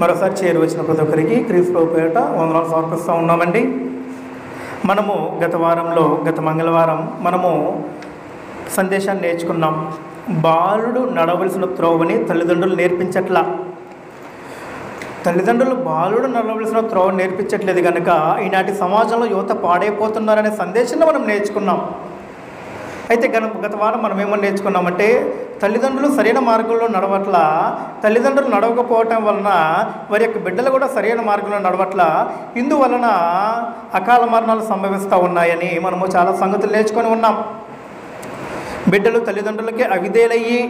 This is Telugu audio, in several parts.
మరోసారి చేరువచ్చిన ప్రతి ఒక్కరికి క్రీస్తు ప్రభు పేరిట వందనాలు సమర్పిస్తూ ఉన్నామండి. మనము గత మంగళవారం మనము సందేశాన్ని నేర్చుకున్నాం. బాలుడు నడవలసిన త్రోవని తల్లిదండ్రులు నేర్పించట్లా. తల్లిదండ్రులు బాలుడు నడవలసిన త్రోవ నేర్పించట్లేదు కనుక ఈనాటి సమాజంలో యువత పాడైపోతున్నారనే సందేశాన్ని మనం నేర్చుకున్నాం. అయితే గత వారం మనం ఏమని నేర్చుకున్నామంటే, తల్లిదండ్రులు సరైన మార్గంలో నడవట్ల, తల్లిదండ్రులు నడవకపోవటం వలన వారి యొక్క బిడ్డలు కూడా సరైన మార్గంలో నడవట్ల, ఇందువలన అకాల మరణాలు సంభవిస్తూ ఉన్నాయని మనము చాలా సంగతులు నేర్చుకొని ఉన్నాం. బిడ్డలు తల్లిదండ్రులకి అవిధేయులయ్యి,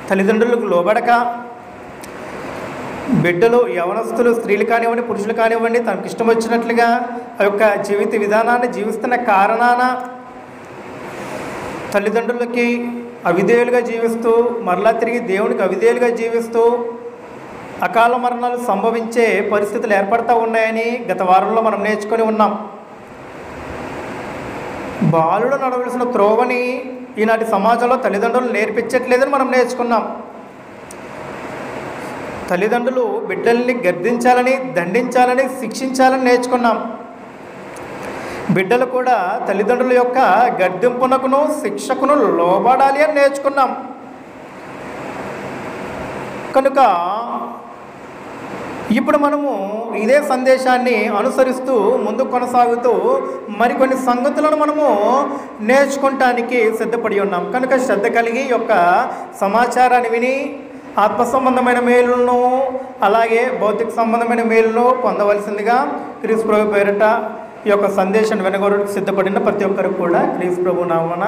తల్లిదండ్రులకు లోబడక, బిడ్డలు యవనస్తులు స్త్రీలు కానివ్వండి పురుషులు కానివ్వండి తనకు ఇష్టం వచ్చినట్లుగా ఆ యొక్క జీవిత విధానాన్ని జీవిస్తున్న కారణాన తల్లిదండ్రులకి అవిధేయులుగా జీవిస్తూ మరలా తిరిగి దేవునికి అవిధేయులుగా జీవిస్తూ అకాల మరణాలు సంభవించే పరిస్థితులు ఏర్పడతా ఉన్నాయని గత వారంలో మనం నేర్చుకొని ఉన్నాం. బాలుడు నడవలసిన త్రోవని ఈనాటి సమాజంలో తల్లిదండ్రులు నేర్పించట్లేదని మనం నేర్చుకున్నాం. తల్లిదండ్రులు బిడ్డల్ని గద్దించాలని, దండించాలని, శిక్షించాలని నేర్చుకున్నాం. బిడ్డలు కూడా తల్లిదండ్రుల యొక్క గద్దింపునకును శిక్షకును లోబడాలి అని నేర్చుకున్నాం. కనుక ఇప్పుడు మనము ఇదే సందేశాన్ని అనుసరిస్తూ ముందుకు కొనసాగుతూ మరికొన్ని సంగతులను మనము నేర్చుకోవటానికి సిద్ధపడి ఉన్నాం. కనుక శ్రద్ధ కలిగి యొక్క సమాచారాన్ని విని ఆత్మ సంబంధమైన మేలులను అలాగే భౌతిక సంబంధమైన మేలును పొందవలసిందిగా క్రీస్తు ప్రభు పేరిట ఈ యొక్క సందేశాన్ని వినగొరకు సిద్ధపడిన ప్రతి ఒక్కరికి కూడా క్రీస్తు ప్రభు నామమున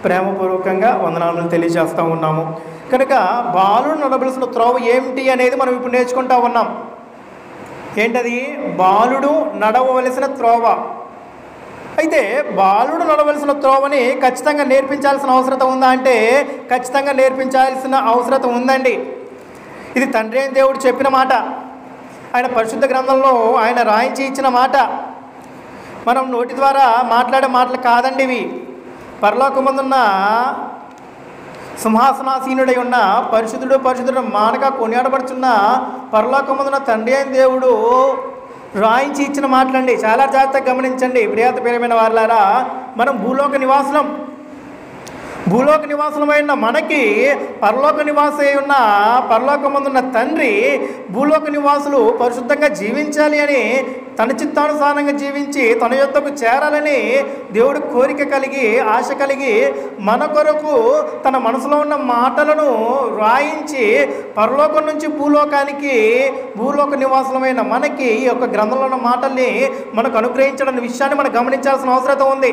ప్రేమపూర్వకంగా వందనాలను తెలియజేస్తూ ఉన్నాము. కనుక బాలుడు నడవలసిన త్రోవ ఏమిటి అనేది మనం ఇప్పుడు నేర్చుకుంటూ ఉన్నాం. ఏంటది? బాలుడు నడవవలసిన త్రోవ. అయితే బాలుడు నడవలసిన త్రోవని ఖచ్చితంగా నేర్పించాల్సిన అవసరం ఉందా అంటే ఖచ్చితంగా నేర్పించాల్సిన అవసరం ఉందండి. ఇది తండ్రి అయిన దేవుడు చెప్పిన మాట, ఆయన పరిశుద్ధ గ్రంథంలో ఆయన రాయించి ఇచ్చిన మాట. మనం నోటి ద్వారా మాట్లాడే మాటలు కాదండి ఇవి. పరలోకమందున్న సింహాసనాసీనుడై ఉన్న పరిశుద్ధుడు మానగా కొనియాడబడుచున్న పరలోకమందున్న తండ్రి అయిన దేవుడు రాయించి ఇచ్చిన మాటలండి. చాలా జాగ్రత్తగా గమనించండి ప్రియత ప్రియమైన వారలారా. మనం భూలోక నివాసులమైన మనకి పరలోక నివాసి అయి ఉన్న పరలోకమందున్న తండ్రి భూలోక నివాసులు పరిశుద్ధంగా జీవించాలి అని, తన చిత్తానుసారంగా జీవించి తన యొద్దకు చేరాలని దేవుడు కోరిక కలిగి ఆశ కలిగి మన కొరకు తన మనసులో ఉన్న మాటలను రాయించి పరలోకం నుంచి భూలోక నివాసులమైన మనకి ఈ యొక్క గ్రంథంలో ఉన్న మాటల్ని మనకు అనుగ్రహించడం విషయాన్ని మనం గమనించాల్సిన అవసరం ఉంది.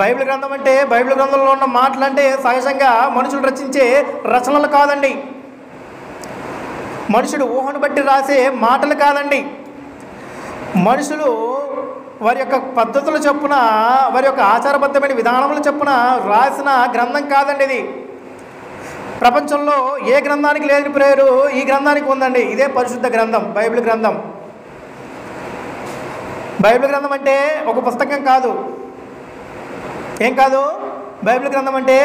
బైబిల్ గ్రంథం అంటే బైబిల్ గ్రంథంలో ఉన్న మాటలు అంటే సహజంగా మనుషులు రచించే రచనలు కాదండి. మనుషుడు ఊహను బట్టి రాసే మాటలు కాదండి. మనుషులు వారి యొక్క పద్ధతులు చొప్పున, వారి యొక్క ఆచారబద్ధమైన విధానముల చొప్పున రాసిన గ్రంథం కాదండి ఇది. ప్రపంచంలో ఏ గ్రంథానికి లేని పేరు ఈ గ్రంథానికి ఉందండి. ఇదే పరిశుద్ధ గ్రంథం, బైబిల్ గ్రంథం. బైబిల్ గ్రంథం అంటే ఒక పుస్తకం కాదు. ఏం కాదు? బైబిల్ గ్రంథం అంటే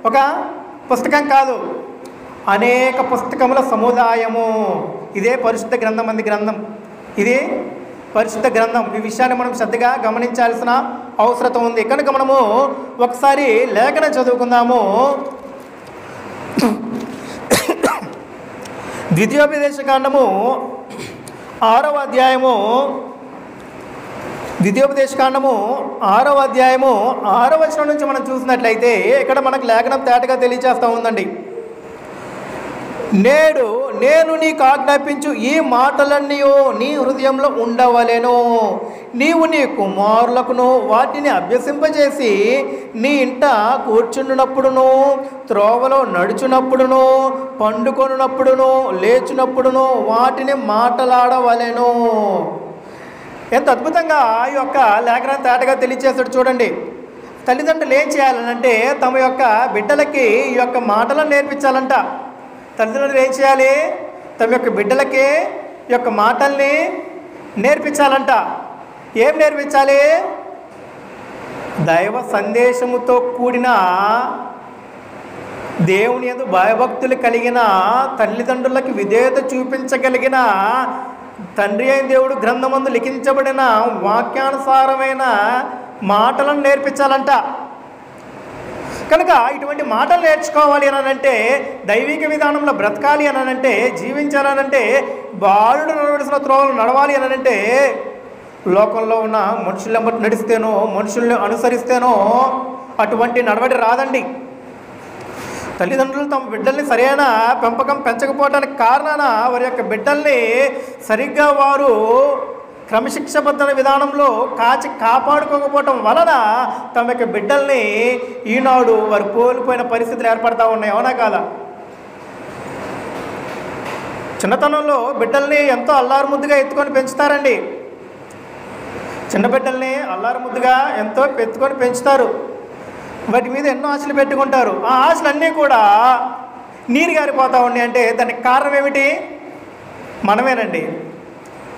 ఒక పుస్తకం కాదు, అనేక పుస్తకముల సముదాయము. ఇదే పరిశుద్ధ గ్రంథం ఇది పరిశుద్ధ గ్రంథం. ఈ విషయాన్ని మనం శ్రద్ధగా గమనించాల్సిన అవసరం ఉంది. కనుక మనము ఒకసారి లేఖనం చదువుకుందాము. ద్వితీయోపదేశకాండము 6వ అధ్యాయము 6వ వచనం నుంచి మనం చూసినట్లయితే ఇక్కడ మనకు లేఖనం తేటగా తెలియజేస్తూ ఉందండి. నేడు నేను నీకు ఆజ్ఞాపించు ఈ మాటలన్నీ నీ హృదయంలో ఉండవలెను. నీవు నీ కుమారులకును వాటిని అభ్యసింపజేసి నీ ఇంట కూర్చున్నప్పుడును, త్రోవలో నడుచునప్పుడును, పండుకొనున్నప్పుడును, లేచినప్పుడును వాటిని మాట్లాడవలెను. ఎంత అద్భుతంగా ఈ యొక్క లేఖనాన్ని తేటగా తెలియజేస్తాడు చూడండి. తల్లిదండ్రులు ఏం చేయాలనంటే తమ యొక్క బిడ్డలకి ఈ యొక్క మాటలను నేర్పించాలంట. తల్లిదండ్రులు ఏం చేయాలి? తమ యొక్క బిడ్డలకి ఈ యొక్క మాటల్ని నేర్పించాలంట. ఏం నేర్పించాలి? దైవ సందేశముతో కూడిన దేవుని యందు భయభక్తులు కలిగిన తల్లిదండ్రులకి విధేయత చూపించగలిగిన తండ్రి అయిన దేవుడు గ్రంథమందు లిఖించబడిన వాక్యానుసారమైన మాటలను నేర్పించాలంట. కనుక ఇటువంటి మాటలు నేర్చుకోవాలి అని అంటే, దైవిక విధానంలో బ్రతకాలి అని అంటే, జీవించాలనంటే, బాలుడు నడవలసిన త్రోవలు నడవాలి అని అంటే, లోకంలో ఉన్న మనుషుల నడిస్తేనో మనుషుల్ని అనుసరిస్తేనో అటువంటి నడవడి రాదండి. తల్లిదండ్రులు తమ బిడ్డల్ని సరైన పెంపకం పెంచకపోవడానికి కారణాన వారి యొక్క బిడ్డల్ని సరిగ్గా వారు క్రమశిక్షబద్ధ విధానంలో కాపాడుకోకపోవటం వలన తమ యొక్క బిడ్డల్ని ఈనాడు వారు కోల్పోయిన పరిస్థితులు ఏర్పడతా ఉన్నాయి. అవునా కాదా? చిన్నతనంలో బిడ్డల్ని ఎంతో అల్లారు ముద్దుగా ఎత్తుకొని పెంచుతారండి. చిన్న బిడ్డల్ని అల్లారు ముద్దుగా ఎంతో ఎత్తుకొని పెంచుతారు. వాటి మీద ఎన్నో ఆశలు పెట్టుకుంటారు. ఆ ఆశలన్నీ కూడా నీరు గారిపోతూ ఉన్నాయి. అంటే దానికి కారణం ఏమిటి? మనమేనండి.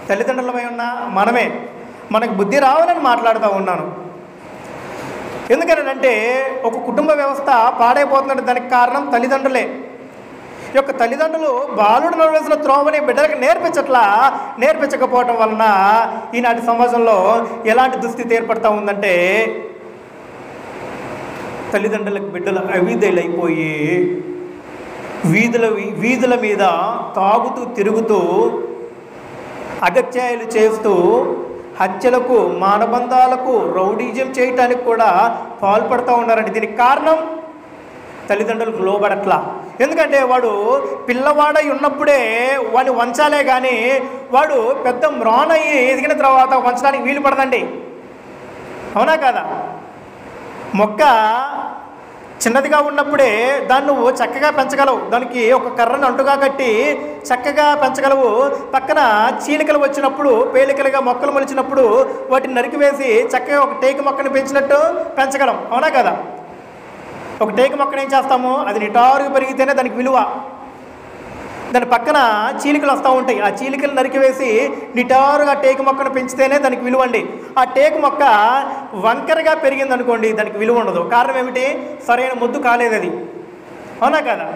తల్లిదండ్రులమై ఉన్న మనమే. మనకు బుద్ధి రావాలని మాట్లాడుతూ ఉన్నాను. ఎందుకనంటే ఒక కుటుంబ వ్యవస్థ పాడైపోతుందంటే దానికి కారణం తల్లిదండ్రులే. ఈ యొక్క తల్లిదండ్రులు బాలుడు నడవలసిన త్రోవని బిడ్డలకు నేర్పించకపోవటం వలన ఈనాటి సమాజంలో ఎలాంటి దుస్థితి ఏర్పడుతూ ఉందంటే, తల్లిదండ్రులకు బిడ్డలు అవిధేయులైపోయి వీధుల మీద తాగుతూ తిరుగుతూ అగత్యాలు చేస్తూ హత్యలకు మానబంధాలకు రౌడీజం చేయటానికి కూడా పాల్పడుతూ ఉన్నారండి. దీనికి కారణం తల్లిదండ్రులకు లోబడట్లా. ఎందుకంటే వాడు పిల్లవాడై ఉన్నప్పుడే వాడిని వంచాలే కానీ వాడు పెద్ద మ్రానయ్యి ఎదిగిన తర్వాత వంచడానికి వీలు పడదండి. అవునా కాదా? మొక్క చిన్నదిగా ఉన్నప్పుడే దాన్ని నువ్వు చక్కగా పెంచగలవు. దానికి ఒక కర్రను అంటుగా కట్టి చక్కగా పెంచగలవు. పక్కన చీలికలు వచ్చినప్పుడు, పేలికలుగా మొక్కలు మొలిచినప్పుడు వాటిని నరికివేసి చక్కగా ఒక టేకు మొక్కను పెంచినట్టు పెంచగలం. అవునా కదా? ఒక టేకు మొక్కను ఏం చేస్తాము? అది నిటారుగా పెరిగితేనే దానికి విలువ. దాని పక్కన చీలికలు వస్తూ ఉంటాయి. ఆ చీలికలు నరికివేసి నిటారుగా టేకు మొక్కను పెంచితేనే దానికి విలువ అండి. ఆ టేకు మొక్క వంకరగా పెరిగింది అనుకోండి, దానికి విలువ ఉండదు. కారణం ఏమిటి? సరైన ముద్దు కాలేదు అది. అవునా కదా?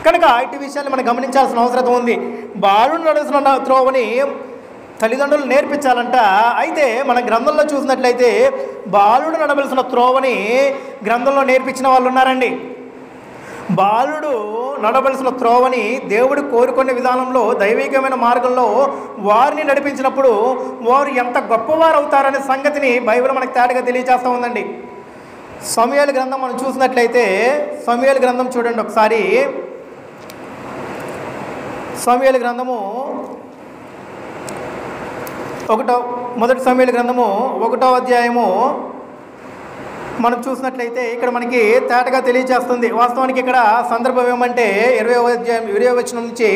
కనుక ఇటు విషయాన్ని మనం గమనించాల్సిన అవసరం ఉంది. బాలుడు నడుస్తున్న త్రోవని తల్లిదండ్రులు నేర్పించాలంట. అయితే మన గ్రంథంలో చూసినట్లయితే బాలుడు నడవలసిన త్రోవని గ్రంథంలో నేర్పించిన వాళ్ళు ఉన్నారండి. బాలుడు నడవలసిన త్రోవని దేవుడు కోరుకునే విధానంలో దైవికమైన మార్గంలో వారిని నడిపించినప్పుడు వారు ఎంత గొప్పవారు అవుతారనే సంగతిని బైబిల్ మనకు తేటగా తెలియజేస్తూ ఉందండి. సమూయేలు గ్రంథం మనం చూసినట్లయితే, సమూయేలు గ్రంథం చూడండి ఒకసారి. సమూయేలు గ్రంథము మొదటి సమూయేలు గ్రంథము 1వ అధ్యాయము మనం చూసినట్లయితే ఇక్కడ మనకి తేటగా తెలియజేస్తుంది. వాస్తవానికి ఇక్కడ సందర్భం ఏమంటే 20వ అధ్యాయం 20వ వచనం నుంచి,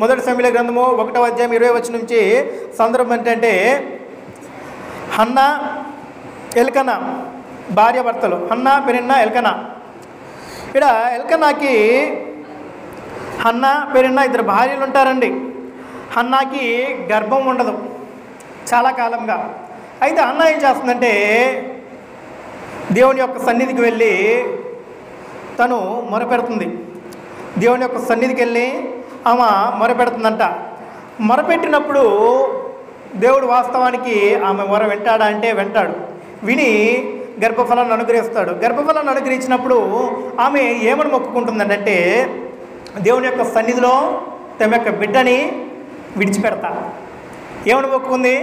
మొదటి సమూయేలు గ్రంథము 1వ అధ్యాయం 20వ వచనం నుంచి సందర్భం ఏంటంటే, హన్నా ఎల్కనా భార్యాభర్తలు. హన్నా పెరిన్నా ఎల్కనా. ఇక్కడ ఎల్కనాకి హన్నా పెరిన్నా ఇద్దరు భార్యలు ఉంటారండి. హన్నాకి గర్భం ఉండదు చాలా కాలంగా. అయితే హన్నా ఏం చేస్తుందంటే దేవుని యొక్క సన్నిధికి వెళ్ళి తను మొరపెడుతుంది. దేవుని యొక్క సన్నిధికి వెళ్ళి ఆమె మొరపెడుతుందంట. మొరపెట్టినప్పుడు దేవుడు వాస్తవానికి ఆమె మొర వింటాడా అంటే వింటాడు. విని గర్భఫలాన్ని అనుగ్రహిస్తాడు. గర్భఫలాన్ని అనుగ్రహించినప్పుడు ఆమె ఏమని మొక్కుకుంటుందంటే, దేవుని యొక్క సన్నిధిలో తమ యొక్క బిడ్డని విడిచిపెడతా. ఏమని మొక్కుకుంది?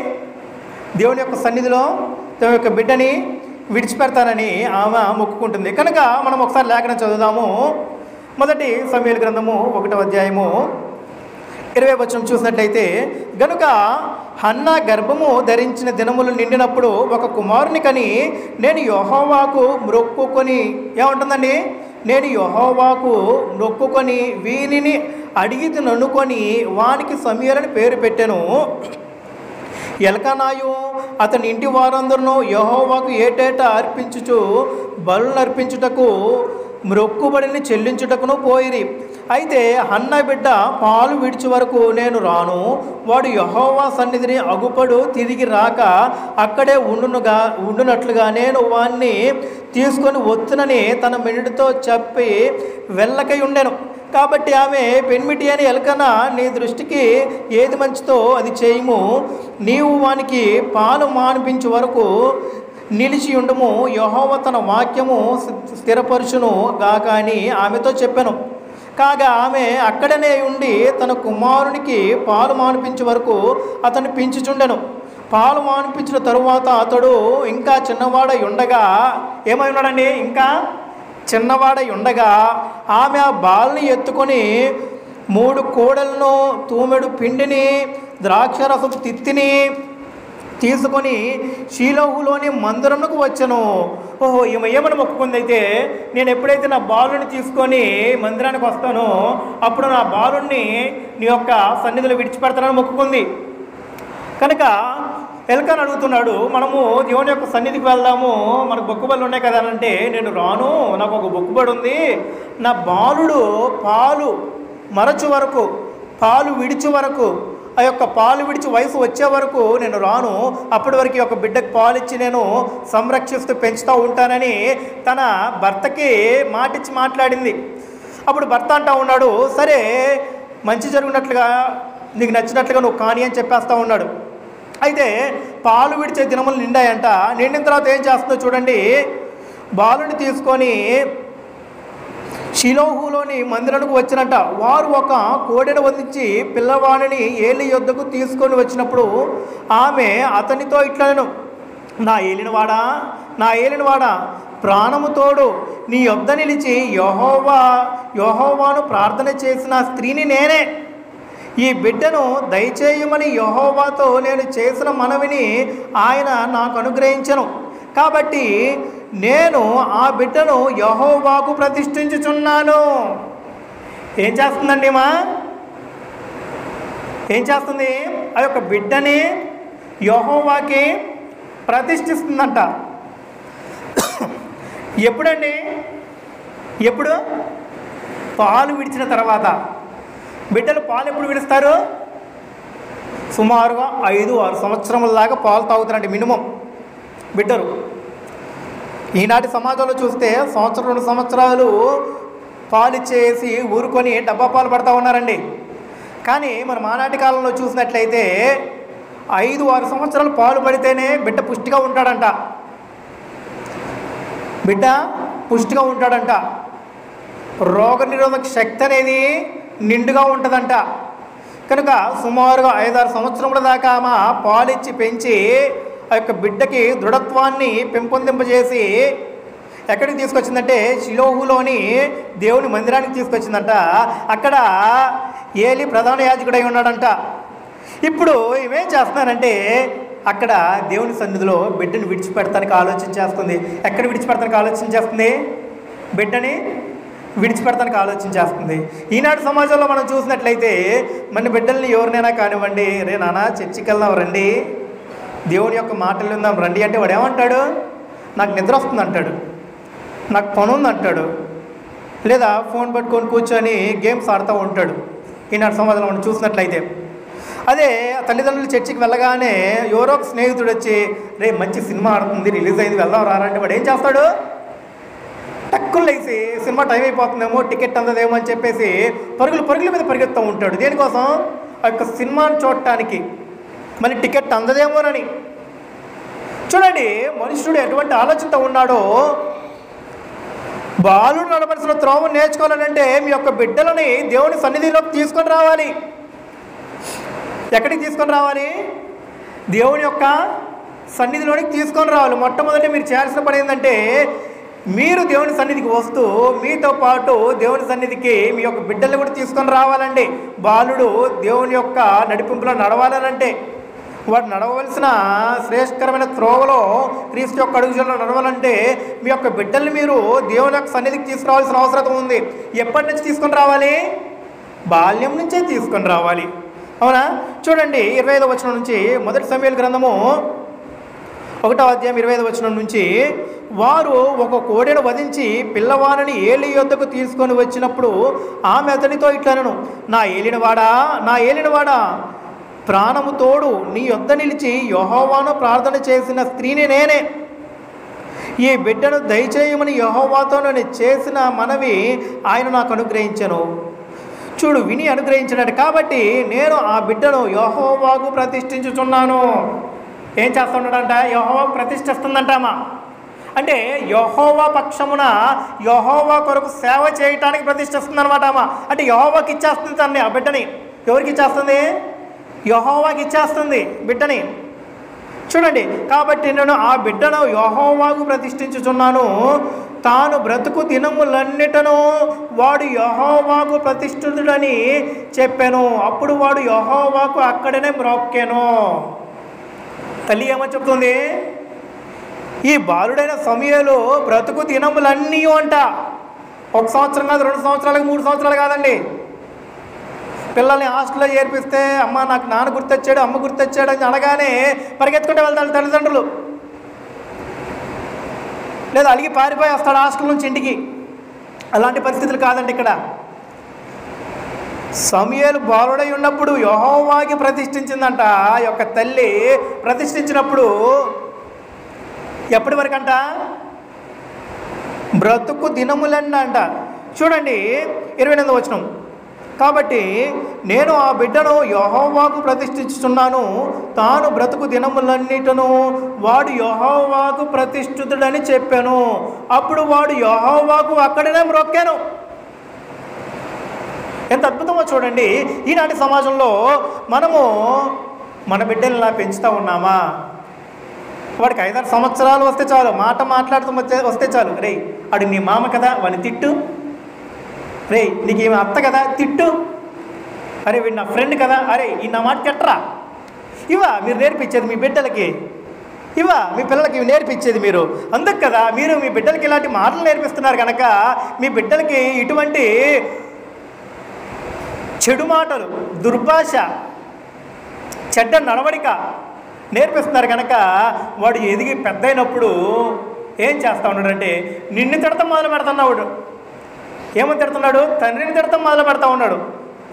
దేవుని యొక్క సన్నిధిలో తమ యొక్క బిడ్డని విడిచిపెడతానని ఆమె మొక్కుకుంటుంది. కనుక మనం ఒకసారి లేఖనం చదువుదాము. మొదటి సమూయేలు గ్రంథము 1వ అధ్యాయము 20వ వచనం చూసినట్లయితే, గనుక హన్నా గర్భము ధరించిన దినములు నిండినప్పుడు ఒక కుమారుని కని నేను యెహోవాకు మొక్కుకొని, ఏముంటుందండి? నేను యెహోవాకు మొక్కుకొని వీనిని అడిగి నన్నుకొని వానికి సమూయేలు పేరు పెట్టెను. ఎల్కనాయు అతని ఇంటి వారందరూ యెహోవాకు ఏటేటా అర్పించుచు బలులు అర్పించుటకు మ్రొక్కుబడిని చెల్లించుటకును పోయిరి. అయితే హన్న బిడ్డ పాలు విడిచి వరకు నేను రాను, వాడు యెహోవా సన్నిధిని అగుపడు తిరిగి రాక అక్కడే ఉండునట్లుగా నేను వాణ్ణి తీసుకొని వచ్చునని తన మెనుడితో చెప్పి వెళ్ళకై ఉండెను. కాబట్టి ఆమె పెన్మిటి అని ఎలకన, నీ దృష్టికి ఏది మంచితో అది చేయము, నీవు వానికి పాలు మానిపించే వరకు నిలిచి ఉండము, యెహోవా తన వాక్యము స్థిరపరచును గాక అని ఆమెతో చెప్పాను. కాగా ఆమె అక్కడనే ఉండి తన కుమారునికి పాలు మానిపించే వరకు అతన్ని పెంచుచుండెను. పాలు మానిపించిన తరువాత అతడు ఇంకా చిన్నవాడై ఉండగా, ఏమై ఉన్నాడండి, ఇంకా చిన్నవాడై ఉండగా ఆమె ఆ బాలుని ఎత్తుకొని 3 కోడలను, తూమెడు పిండిని, ద్రాక్షరసపు తిత్తిని తీసుకొని షీలోహులోని మందిరమునకు వచ్చాను. ఓహో, ఈమె ఏమని మొక్కుకుంది అయితే, నేను ఎప్పుడైతే నా బాలుని తీసుకొని మందిరానికి వస్తానో అప్పుడు నా బాలుని నీ యొక్క సన్నిధిలో విడిచిపెడతానని మొక్కుకుంది. కనుక ఎల్కాన్ అడుగుతున్నాడు, మనము దేవుని యొక్క సన్నిధికి వెళ్దాము, మనకు బొక్కుబడులు ఉన్నాయి కదా అని అంటే, నేను రాను, నాకు ఒక బొక్కుబడి ఉంది, నా బాలుడు పాలు మరచు వరకు, పాలు విడిచి వరకు, ఆ యొక్క పాలు విడిచి వయసు వచ్చే వరకు నేను రాను, అప్పటి వరకు ఒక బిడ్డకు పాలు ఇచ్చి నేను సంరక్షిస్తూ పెంచుతూ ఉంటానని తన భర్తకి మాటిచ్చి మాట్లాడింది. అప్పుడు భర్త అంటూ ఉన్నాడు, సరే మంచి జరిగినట్లుగా నీకు నచ్చినట్లుగా నువ్వు కాని అని చెప్పేస్తూ ఉన్నాడు. అయితే పాలు విడిచే దినములు నిండాయంట. నిండిన తర్వాత ఏం చేస్తుందో చూడండి, బాలుని తీసుకొని షిలోహులోని మందిరానికి వచ్చినట్ట. వారు ఒక కోడెను వధించి పిల్లవాడిని ఏలి యొద్దకు తీసుకొని వచ్చినప్పుడు ఆమె అతనితో ఇట్లను, నా ఏలినవాడా ప్రాణము తోడు నీ యొద్ద నిలిచి యెహోవాను ప్రార్థన చేసిన స్త్రీని నేనే. ఈ బిడ్డను దయచేయమని యెహోవాతో నేను చేసిన మనవిని ఆయన నాకు అనుగ్రహించను. కాబట్టి నేను ఆ బిడ్డను యెహోవాకు ప్రతిష్ఠించుచున్నాను. ఏం చేస్తుందండి ఏం చేస్తుంది? ఆ యొక్క బిడ్డని యెహోవాకి ప్రతిష్ఠిస్తుందంట. ఎప్పుడు పాలు విడిచిన తర్వాత. బిడ్డలు పాలు ఎప్పుడు విడుస్తారు? సుమారుగా 5-6 సంవత్సరముల దాకా పాలు తాగుతారండి మినిమం బిడ్డలు. ఈనాటి సమాజంలో చూస్తే 1-2 సంవత్సరాలు పాలు ఇచ్చేసి ఊరుకొని డబ్బా పాలు పడతా ఉన్నారండి. కానీ మనం ఆనాటి కాలంలో చూసినట్లయితే 5-6 సంవత్సరాలు పాలు పడితేనే బిడ్డ పుష్టిగా ఉంటాడంట. రోగనిరోధక శక్తి అనేది నిండుగా ఉంటుందంట. కనుక సుమారుగా 5-6 సంవత్సరముల దాకా ఆమె పాలిచ్చి పెంచి ఆ యొక్క బిడ్డకి దృఢత్వాన్ని పెంపొందింపజేసి ఎక్కడికి తీసుకొచ్చిందంటే షిలోహులోని దేవుని మందిరానికి తీసుకొచ్చిందంట. అక్కడ ఏలి ప్రధాన యాజకుడై ఉన్నాడంట. ఇప్పుడు ఇవేం చేస్తున్నారంటే అక్కడ దేవుని సన్నిధిలో బిడ్డను విడిచిపెడతానికి ఆలోచన చేస్తుంది. ఎక్కడ విడిచిపెడతానికి ఆలోచన చేస్తుంది? బిడ్డని విడిచిపెడతానికి ఆలోచన చేస్తుంది. ఈనాటి సమాజంలో మనం చూసినట్లయితే మన బిడ్డల్ని ఎవరినైనా కానివ్వండి, రే నాన్న చర్చికి వెళ్దాం రండి, దేవుని యొక్క మాటలు విందాం రండి అంటే వాడు ఏమంటాడు? నాకు నిద్ర వస్తుంది అంటాడు, నాకు పని ఉంది అంటాడు, లేదా ఫోన్ పట్టుకొని కూర్చొని గేమ్స్ ఆడుతూ ఉంటాడు. ఈనాటి సమాజంలో మనం చూసినట్లయితే అదే తల్లిదండ్రులు చర్చికి వెళ్ళగానే ఎవరో ఒక స్నేహితుడు వచ్చి, రే మంచి సినిమా ఆడుతుంది, రిలీజ్ అయింది, వెళ్దాం రారంటే వాడు ఏం చేస్తాడు? టక్కులు లేసి సినిమా టైం అయిపోతుందేమో, టికెట్ అందదేమో అని చెప్పేసి పరుగుల మీద పరిగెత్తూ ఉంటాడు. దేనికోసం? ఆ యొక్క సినిమాను చూడటానికి. మళ్ళీ టికెట్ అందదేమోనని. చూడండి మనుషుడు ఎటువంటి ఆలోచనతో ఉన్నాడో. బాలుడు నడవలసిన త్రోవను నేర్చుకోవాలంటే మీ యొక్క బిడ్డలని దేవుని సన్నిధిలోకి తీసుకొని రావాలి. ఎక్కడికి తీసుకొని రావాలి? దేవుని యొక్క సన్నిధిలోనికి తీసుకొని రావాలి. మొట్టమొదటి మీరు చేయాల్సిన పని ఏంటంటే, మీరు దేవుని సన్నిధికి వస్తూ మీతో పాటు దేవుని సన్నిధికి మీ యొక్క బిడ్డల్ని కూడా తీసుకొని రావాలండి. బాలుడు దేవుని యొక్క నడిపింపులో నడవాలనంటే, వాడు నడవలసిన శ్రేష్ఠకరమైన త్రోవలో క్రీస్తు యొక్క అడుగుజాడలో నడవాలంటే మీ యొక్క బిడ్డల్ని మీరు దేవుని యొక్క సన్నిధికి తీసుకురావాల్సిన అవసరం ఉంది. ఎప్పటి నుంచి తీసుకొని రావాలి? బాల్యం నుంచే తీసుకొని రావాలి. అవునా? చూడండి 25వ వచనం నుంచి 1 సమూయేలు గ్రంథము 1వ అధ్యాయం 25వ వచనం నుంచి, వారు ఒక కోడెను వధించి పిల్లవాడిని ఏలి యొద్దకు తీసుకొని వచ్చినప్పుడు ఆమె అతనితో ఇట్లనెను, నా ఏలినవాడా ప్రాణము తోడు నీ యొద్ద నిలిచి యెహోవాను ప్రార్థన చేసిన స్త్రీని నేనే. ఈ బిడ్డను దయచేయమని యెహోవాతో నేను చేసిన మనవి ఆయన నాకు అనుగ్రహించెను. చూడు, విని అనుగ్రహించినట్టు కాబట్టి నేను ఆ బిడ్డను యెహోవాకు ప్రతిష్ఠించుచున్నాను. ఏం చేస్తున్నాడంట? యెహోవాకు ప్రతిష్ఠిస్తుందంటామా? అంటే యెహోవా పక్షమున యెహోవా కొరకు సేవ చేయటానికి ప్రతిష్ఠిస్తుంది అనమాట అమ్మ. అంటే యెహోవాకి ఇచ్చేస్తుంది తన్ని, ఆ బిడ్డని. ఎవరికి ఇచ్చేస్తుంది? యెహోవాకి ఇచ్చేస్తుంది బిడ్డని. చూడండి, కాబట్టి నేను ఆ బిడ్డను యెహోవాకు ప్రతిష్ఠించుచున్నాను. తాను బ్రతుకు దినములన్నిటను వాడు యెహోవాకు ప్రతిష్ఠితుడని చెప్పాను. అప్పుడు వాడు యెహోవాకు అక్కడనే మ్రొక్కెను. తల్లి ఏమని చెప్తుంది? ఈ బాలుడైన సమూయేలు బ్రతుకు దినములన్నీ అంట. 1 సంవత్సరం కాదు, 2 సంవత్సరాలకు, 3 సంవత్సరాలు కాదండి. పిల్లల్ని హాస్టల్లో చేర్పిస్తే అమ్మ నాకు నాన్న గుర్తొచ్చాడు, అమ్మ గుర్తొచ్చాడు అని అనగానే పరిగెత్తుకుంటే వెళ్తాడు తల్లిదండ్రులు, లేదా అలిగి పారిపోయి వస్తాడు హాస్టల్ నుంచి ఇంటికి. అలాంటి పరిస్థితులు కాదండి ఇక్కడ. సమూయేలు బాలుడై ఉన్నప్పుడు యెహోవాకి ప్రతిష్ఠించిందంట ఆ యొక్క తల్లి. ప్రతిష్ఠించినప్పుడు ఎప్పటి వరకు అంట? బ్రతుకు దినములన్నీ అంట. చూడండి 28వ వచనం, కాబట్టి నేను ఆ బిడ్డను యెహోవాకు ప్రతిష్ఠించుచున్నాను. తాను బ్రతుకు దినములన్నిటను వాడు యెహోవాకు ప్రతిష్ఠితుడని చెప్పాను. అప్పుడు వాడు యెహోవాకు అక్కడనే మ్రొక్కాను. ఎంత అద్భుతమో చూడండి. ఈనాటి సమాజంలో మనము మన బిడ్డని ఇలా పెంచుతూ ఉన్నామా? వాడికి 5-6 సంవత్సరాలు వస్తే చాలు, మాట మాట్లాడుతూ వస్తే చాలు, రే అడు నీ మామ కదా వాడిని తిట్టు, రే నీకు ఏమి అత్త కదా తిట్టు, అరే వీడు నా ఫ్రెండ్ కదా, అరే ఈ నా మాట తిట్టరా. ఇవా మీరు నేర్పించేది మీ బిడ్డలకి? ఇవా మీ పిల్లలకి ఇవి నేర్పించేది మీరు? అందుకు కదా మీరు మీ బిడ్డలకి ఇలాంటి మాటలు నేర్పిస్తున్నారు కనుక మీ బిడ్డలకి ఇటువంటి చెడు మాటలు, దుర్భాష, చెడ్డ నడవడిక నేర్పిస్తున్నారు కనుక వాడు ఎదిగి పెద్ద అయినప్పుడు ఏం చేస్తూ ఉన్నాడంటే నిన్ను తిడతాం మొదలు పెడుతున్నాడు. ఏమని తిడుతున్నాడు? తండ్రిని తిడతాం మొదలు పెడతా ఉన్నాడు.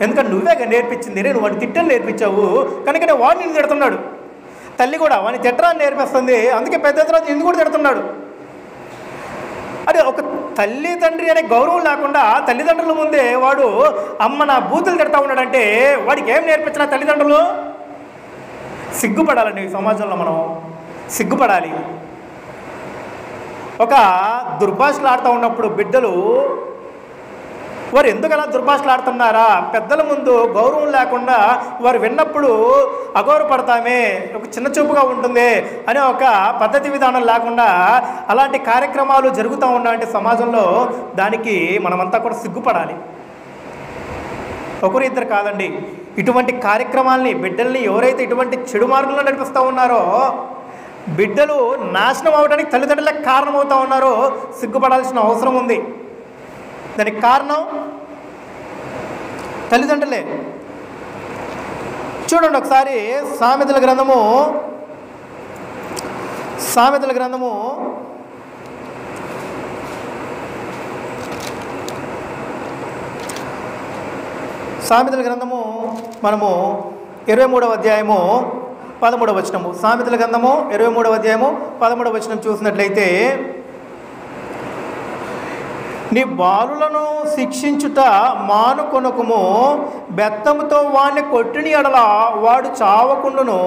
ఎందుకంటే నువ్వే నేర్పించింది, నేను వాడిని తిట్టని నేర్పించావు కనుకనే వాడు నిన్ను తిడుతున్నాడు. తల్లి కూడా వాడిని తిట్టరాని నేర్పిస్తుంది, అందుకే పెద్ద తర్వాత నిన్ను కూడా తిడుతున్నాడు. అదే ఒక తల్లి తండ్రి అనే గౌరవం లేకుండా తల్లిదండ్రుల ముందే వాడు అమ్మ నా బూతులు తిడతా ఉన్నాడంటే వాడికి ఏం నేర్పించిన తల్లిదండ్రులు? సిగ్గుపడాలండి. ఈ సమాజంలో మనం సిగ్గుపడాలి. ఒక దుర్భాషలు ఆడుతూ ఉన్నప్పుడు బిడ్డలు వారు ఎందుకు అలా దుర్భాషలు ఆడుతున్నారా? పెద్దల ముందు గౌరవం లేకుండా వారు విన్నప్పుడు అగౌరవపడతామే, ఒక చిన్న చూపుగా ఉంటుంది అనే ఒక పద్ధతి విధానం లేకుండా అలాంటి కార్యక్రమాలు జరుగుతూ ఉన్నాయంటే సమాజంలో దానికి మనమంతా కూడా సిగ్గుపడాలి. ఒకరు ఇద్దరు కాదండి. ఇటువంటి కార్యక్రమాలని బిడ్డల్ని ఎవరైతే ఇటువంటి చెడు మార్గంలో నడిపిస్తూ ఉన్నారో బిడ్డలు నాశనం అవడానికి తల్లిదండ్రులకు కారణమవుతూ ఉన్నారో సిగ్గుపడాల్సిన అవసరం ఉంది. దానికి కారణం తల్లిదండ్రులే. చూడండి ఒకసారి సామెతల గ్రంథము 23వ అధ్యాయము 13వ వచనము. సామెతల గ్రంథము 23వ అధ్యాయము 13వ వచనం చూసినట్లయితే, నీ బాలులను శిక్షించుట మానుకొనకుము, బెత్తముతో వాణ్ణి కొట్టిన ఎడల వాడు చావకుండును,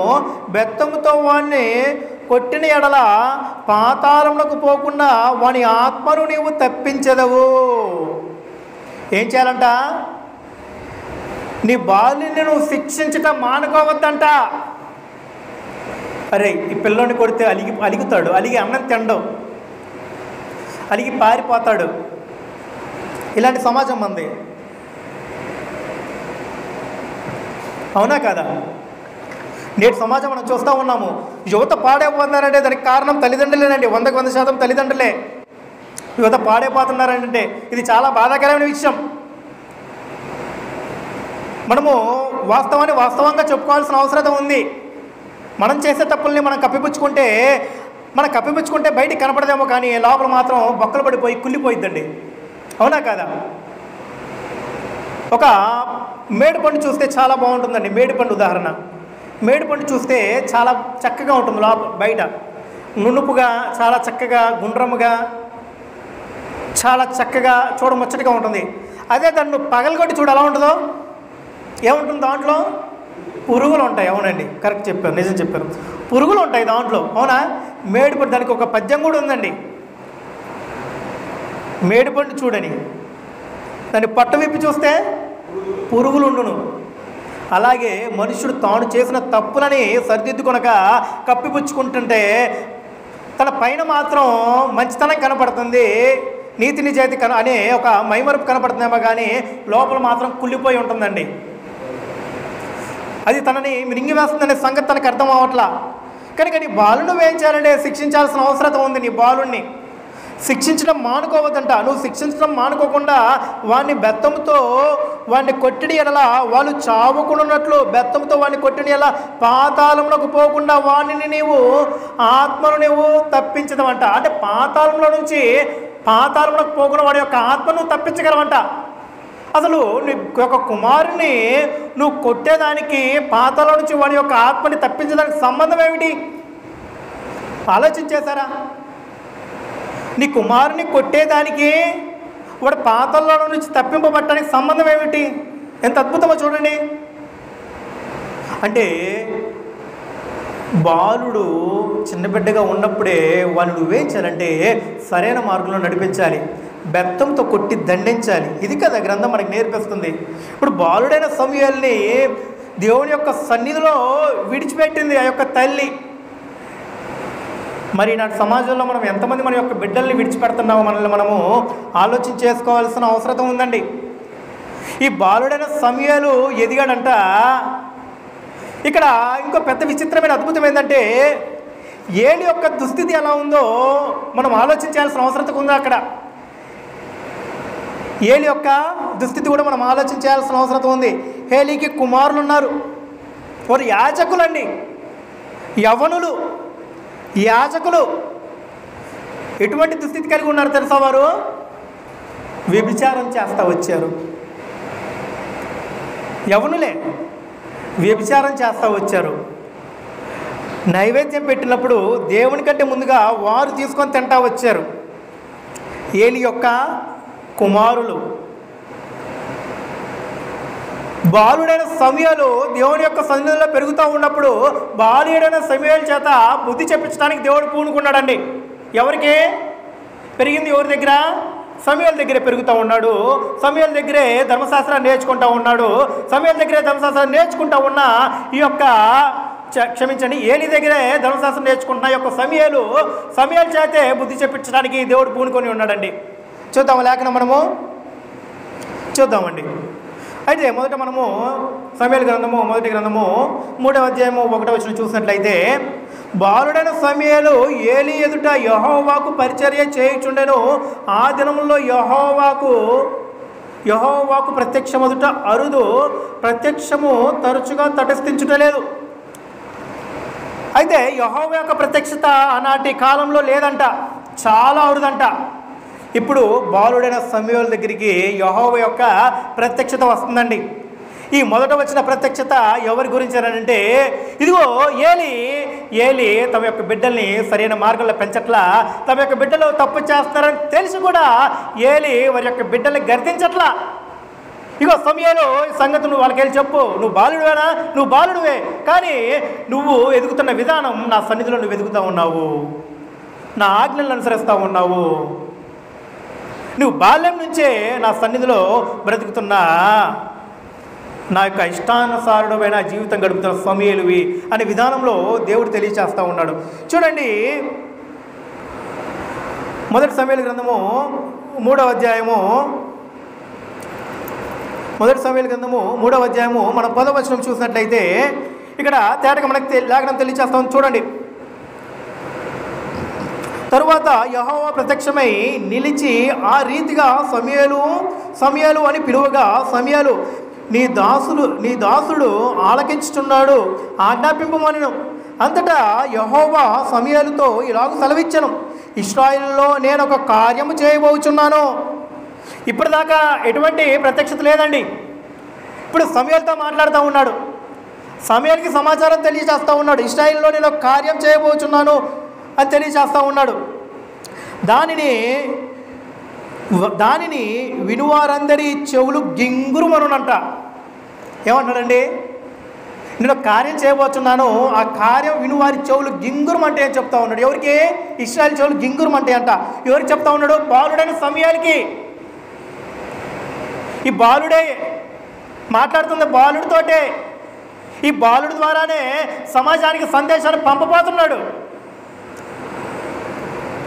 బెత్తముతో వాణ్ణి కొట్టిన ఎడల పాతాళమునకు పోకుండా వాని ఆత్మను నీవు తప్పించెదవు. ఏం చేయాలంట? నీ బాలుని నువ్వు శిక్షించటం మానుకోవద్దంట. అరే ఈ పిల్లోని కొడితే అలుగుతాడు, అలిగి అన్నం తినడం, అలిగి పారిపోతాడు. ఇలాంటి సమాజం మంది, అవునా కదా? నేటి సమాజం మనం చూస్తూ ఉన్నాము. యువత పాడైపోతున్నారంటే దానికి కారణం తల్లిదండ్రులేనండి. 100% తల్లిదండ్రులే యువత పాడైపోతున్నారంటే ఇది చాలా బాధాకరమైన విషయం. మనము వాస్తవంగా చెప్పుకోవాల్సిన అవసరం ఉంది. మనం చేసే తప్పుల్ని మనం కప్పిపుచ్చుకుంటే మనం కప్పిపుచ్చుకుంటే బయటికి కనపడదేమో, కానీ లోపల మాత్రం బొక్కలు పడిపోయి కుళ్ళిపోయిద్దండి. అవునా కాదా? ఒక మేడిపండు చూస్తే చాలా బాగుంటుందండి. మేడిపండు ఉదాహరణ. మేడిపండు చూస్తే చాలా చక్కగా ఉంటుంది, బయట నునుపుగా, చాలా చక్కగా గుండ్రముగా, చాలా చక్కగా చూడముచ్చటగా ఉంటుంది. అదే దాన్ని పగలగొట్టి చూడు ఎలా ఉంటుందో. ఏముంటుంది దాంట్లో? పురుగులు ఉంటాయి. అవునండి, కరెక్ట్ చెప్పారు, నిజం చెప్పారు, పురుగులు ఉంటాయి దాంట్లో. అవునా? మేడిపండు, దానికి ఒక పద్యం కూడా ఉందండి, మేడిపండు చూడని, దాన్ని పట్ట విప్పి చూస్తే పురుగులు ఉండును. అలాగే మనుషుడు తాను చేసిన తప్పులని సరిదిద్దుకొనక కప్పిపుచ్చుకుంటుంటే తన పైన మాత్రం మంచితనం కనపడుతుంది, నీతి నిజాయితీ అనే ఒక మైమరుపు కనపడుతుందేమో, కానీ లోపల మాత్రం కుళ్ళిపోయి ఉంటుందండి. అది తనని మింగివేస్తుందనే సంగతి తనకు అర్థం అవ్వట్లా. కనుక నీ బాలును ఏం చేయాలంటే శిక్షించాల్సిన అవసరం ఉంది. నీ బాలుణ్ణి శిక్షించడం మానుకోవద్దంట. నువ్వు శిక్షించడం మానుకోకుండా వాడిని బెత్తంతో వాడిని కొట్టిడి ఎడలా వాళ్ళు చావుకున్నట్లు బెత్తంతో వాడిని కొట్టిడి ఎలా పాతాళంలోకి పోకుండా వాడిని నీవు ఆత్మను నువ్వు తప్పించదమంట. అంటే పాతాళంలో నుంచి పాతాళంలోకి పోకుండా వాడి యొక్క ఆత్మను తప్పించగలవంట. అసలు నీ యొక్క కుమారుని నువ్వు కొట్టేదానికి పాతాళం నుంచి వాడి యొక్క ఆత్మని తప్పించడానికి సంబంధం ఏమిటి? ఆలోచించేశారా? నీ కుమారుని కొట్టేదానికి వాడు పాతాళంలో నుంచి తప్పింపబట్టడానికి సంబంధం ఏమిటి? ఎంత అద్భుతమో చూడండి. అంటే బాలుడు చిన్న బిడ్డగా ఉన్నప్పుడే వాళ్ళు నువ్వేం చేయాలంటే సరైన మార్గంలో నడిపించాలి, బెత్తంతో కొట్టి దండించాలి. ఇది కదా గ్రంథం మనకు నేర్పిస్తుంది. ఇప్పుడు బాలుడైన సమూయేలుని దేవుని యొక్క సన్నిధిలో విడిచిపెట్టింది ఆ యొక్క తల్లి. మరి నాటి సమాజంలో మనం ఎంతమంది మన యొక్క బిడ్డల్ని విడిచిపెడుతున్నామో మనల్ని మనము ఆలోచన చేసుకోవాల్సిన అవసరం ఉందండి. ఈ బాలుడైన సమూయేలు ఎదిగాడంట. ఇక్కడ ఇంకో పెద్ద విచిత్రమైన అద్భుతం ఏంటంటే ఏలి యొక్క దుస్థితి ఎలా ఉందో మనం ఆలోచించాల్సిన అవసరం ఉంది. అక్కడ ఏలి యొక్క దుస్థితి కూడా మనం ఆలోచించాల్సిన అవసరం ఉంది. ఏలికి కుమారులు ఉన్నారు, వారు యాజకులండి, యవనులు, యాజకులు. ఎటువంటి దుస్థితి కలిగి ఉన్నారు తెలుసా? వారు వ్యభిచారం చేస్తూ వచ్చారు. యవనులే వ్యభిచారం చేస్తూ వచ్చారు. నైవేద్యం పెట్టినప్పుడు దేవుని కంటే ముందుగా వారు తీసుకొని తింటా వచ్చారు. ఏలి యొక్క కుమారులు. బాలుడైన సమూయేలు దేవుని యొక్క సన్నిధిలో పెరుగుతూ ఉన్నప్పుడు బాలుడైన సమూయేలు చేత బుద్ధి చెప్పించడానికి దేవుడు పూనుకున్నాడండి. ఎవరికి పెరిగింది? ఎవరి దగ్గర? సమూయేలు దగ్గరే పెరుగుతూ ఉన్నాడు. సమూయేలు దగ్గరే ధర్మశాస్త్రాన్ని నేర్చుకుంటూ ఉన్నాడు. సమూయేలు దగ్గరే ధర్మశాస్త్రాన్ని నేర్చుకుంటూ ఉన్న ఈ యొక్క క్షమించండి ఏలి దగ్గరే ధర్మశాస్త్రం నేర్చుకుంటున్న ఈ యొక్క సమూయేలు చేతే బుద్ధి చెప్పించడానికి దేవుడు పూనుకొని ఉన్నాడండి. చూద్దాము లేఖనం మనము చూద్దామండి. అయితే మొదట మనము సమూయేలు గ్రంథము మొదటి గ్రంథము 3వ అధ్యాయము 1వ వచనం చూసినట్లయితే, బాలుడైన సమూయేలు ఏలి ఎదుట యెహోవాకు పరిచర్య చేయుచుండెను. ఆ దినముల్లో యెహోవాకు ప్రత్యక్షం ఎదుట అరుదు, ప్రత్యక్షము తరచుగా తటస్థించుటలేదు. అయితే యెహోవా యొక్క ప్రత్యక్షత ఆనాటి కాలంలో లేదంట, చాలా అరుదంట. ఇప్పుడు బాలుడైన సమూయేలు దగ్గరికి యెహోవా యొక్క ప్రత్యక్షత వస్తుందండి. ఈ మొదట వచ్చిన ప్రత్యక్షత ఎవరి గురించి అంటే, ఇదిగో ఏలి తమ యొక్క బిడ్డల్ని సరైన మార్గంలో పెంచట్లా, తమ యొక్క బిడ్డలు తప్పు చేస్తారని తెలిసి కూడా ఏలి వారి యొక్క బిడ్డల్ని గర్తించట్లా. ఇగో సమూయేలు ఈ సంగతి నువ్వు వాళ్ళకి వెళ్ళి చెప్పు, నువ్వు బాలుడువేనా? నువ్వు బాలుడువే, కానీ నువ్వు ఎదుగుతున్న విధానం నా సన్నిధిలో నువ్వు ఎదుగుతూ ఉన్నావు, నా ఆజ్ఞలను అనుసరిస్తూ ఉన్నావు, నువ్వు బాల్యం నుంచే నా సన్నిధిలో బ్రతుకుతున్నా, నా యొక్క ఇష్టానుసారుడమైన జీవితం గడుపుతున్న సమూయేలువి అనే విధానంలో దేవుడు తెలియచేస్తూ ఉన్నాడు. చూడండి, మొదటి సమూయేలు గ్రంథము 3వ అధ్యాయము మనం 10వ వచనం చూసినట్లయితే ఇక్కడ తేటగా మనకు లేఖనం తెలియచేస్తాం. చూడండి, తరువాత యెహోవా ప్రత్యక్షమై నిలిచి ఆ రీతిగా సమూయేలు అని పిలువగా, సమూయేలు నీ దాసుడు ఆలకించుచున్నాడు, ఆజ్ఞాపింపమనెను. అంతటా యెహోవా సమూయేలుతో ఇలాగ సెలవిచ్చెను, ఇశ్రాయేలులో నేను ఒక కార్యము చేయబోచున్నాను. ఇప్పటిదాకా ఎటువంటి ప్రత్యక్షత లేదండి. ఇప్పుడు సమూయేలుతో మాట్లాడుతూ ఉన్నాడు. సమూయేలుకి సమాచారం తెలియజేస్తూ ఉన్నాడు. ఇశ్రాయేలులో నేను ఒక కార్యం చేయబోచున్నాను అని తెలియజేస్తూ ఉన్నాడు. దానిని వినువారందరి చెవులు గింగురుమనునంట. ఏమంటాడండి? నేను కార్యం చేయబోతున్నాను, ఆ కార్యం వినువారి చెవులు గింగురమంటే అని చెప్తా ఉన్నాడు. ఎవరికి? ఇశ్రాయేలు చెవులు గింగురమంటే అంట. ఎవరికి చెప్తా ఉన్నాడు? బాలుడైన సమూయేలుకి. ఈ బాలుడే మాట్లాడుతుంది, బాలుడితోటే. ఈ బాలుడి ద్వారానే సమాజానికి సందేశాన్ని పంపబోతున్నాడు.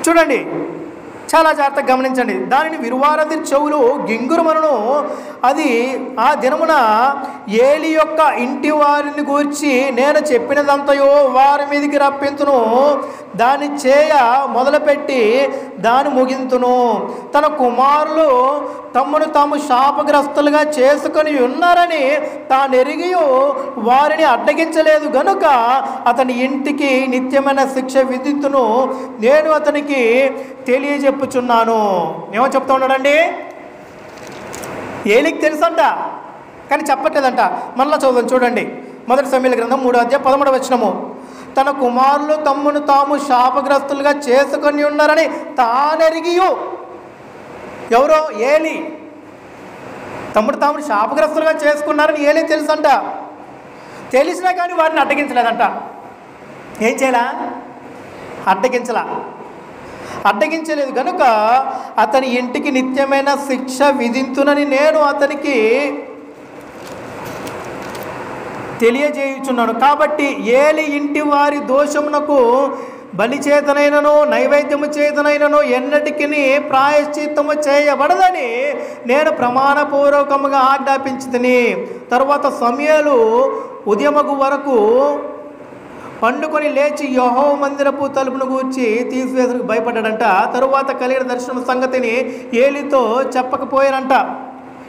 చూడండి, చాలా జాగ్రత్తగా గమనించండి. దానిని విరువారది చెవులు గింగురుమనును. అది ఆ దినమున ఏలి యొక్క ఇంటి వారిని గూర్చి నేను చెప్పినదంతయో వారి మీదకి రప్పించును. దాన్ని చేయ మొదలుపెట్టి దాన్ని ముగింతును. తన కుమారులు తమ్మును తాము శాపగ్రస్తులుగా చేసుకొని ఉన్నారని తానెరిగి వారిని అడ్డగించలేదు గనుక అతని ఇంటికి నిత్యమైన శిక్ష విధింతును నేను అతనికి తెలియజెప్పుచున్నాను. ఏమో చెప్తా ఉన్నాడండి? ఏలికి తెలుసంట, కానీ చెప్పట్లేదంట. మళ్ళా చదువుదాం, చూడండి. 1 సమూయేలు గ్రంథం 3:13 తన కుమారులు తమ్మును తాము శాపగ్రస్తులుగా చేసుకొని ఉన్నారని తానెరిగి. ఎవరో? ఏలి. తమ్ముడు తాముడు శాపగ్రస్తులుగా చేసుకున్నారని ఏలి తెలుసంట. తెలిసినా కానీ వారిని అడ్డగించలేదంట. ఏం చేయాలా? అడ్డగించలేదు గనుక అతని ఇంటికి నిత్యమైన శిక్ష విధింతునని నేను అతనికి తెలియజేయుచున్నాను. కాబట్టి ఏలి ఇంటి వారి దోషమునకు బలి చేతనైనను నైవేద్యము చేతనైనను ఎన్నటికి ప్రాయశ్చిత్తము చేయబడదని నేను ప్రమాణపూర్వకముగా ఆజ్ఞాపించితిని. తరువాత సమూయేలు ఉదయమగు వరకు పండుకొని లేచి యెహోవా మందిరపు తలుపును గూర్చి తీసివేసుకు భయపడ్డాడంట. తరువాత కలిగిన దర్శనం సంగతిని ఏలితో చెప్పకపోయారంట.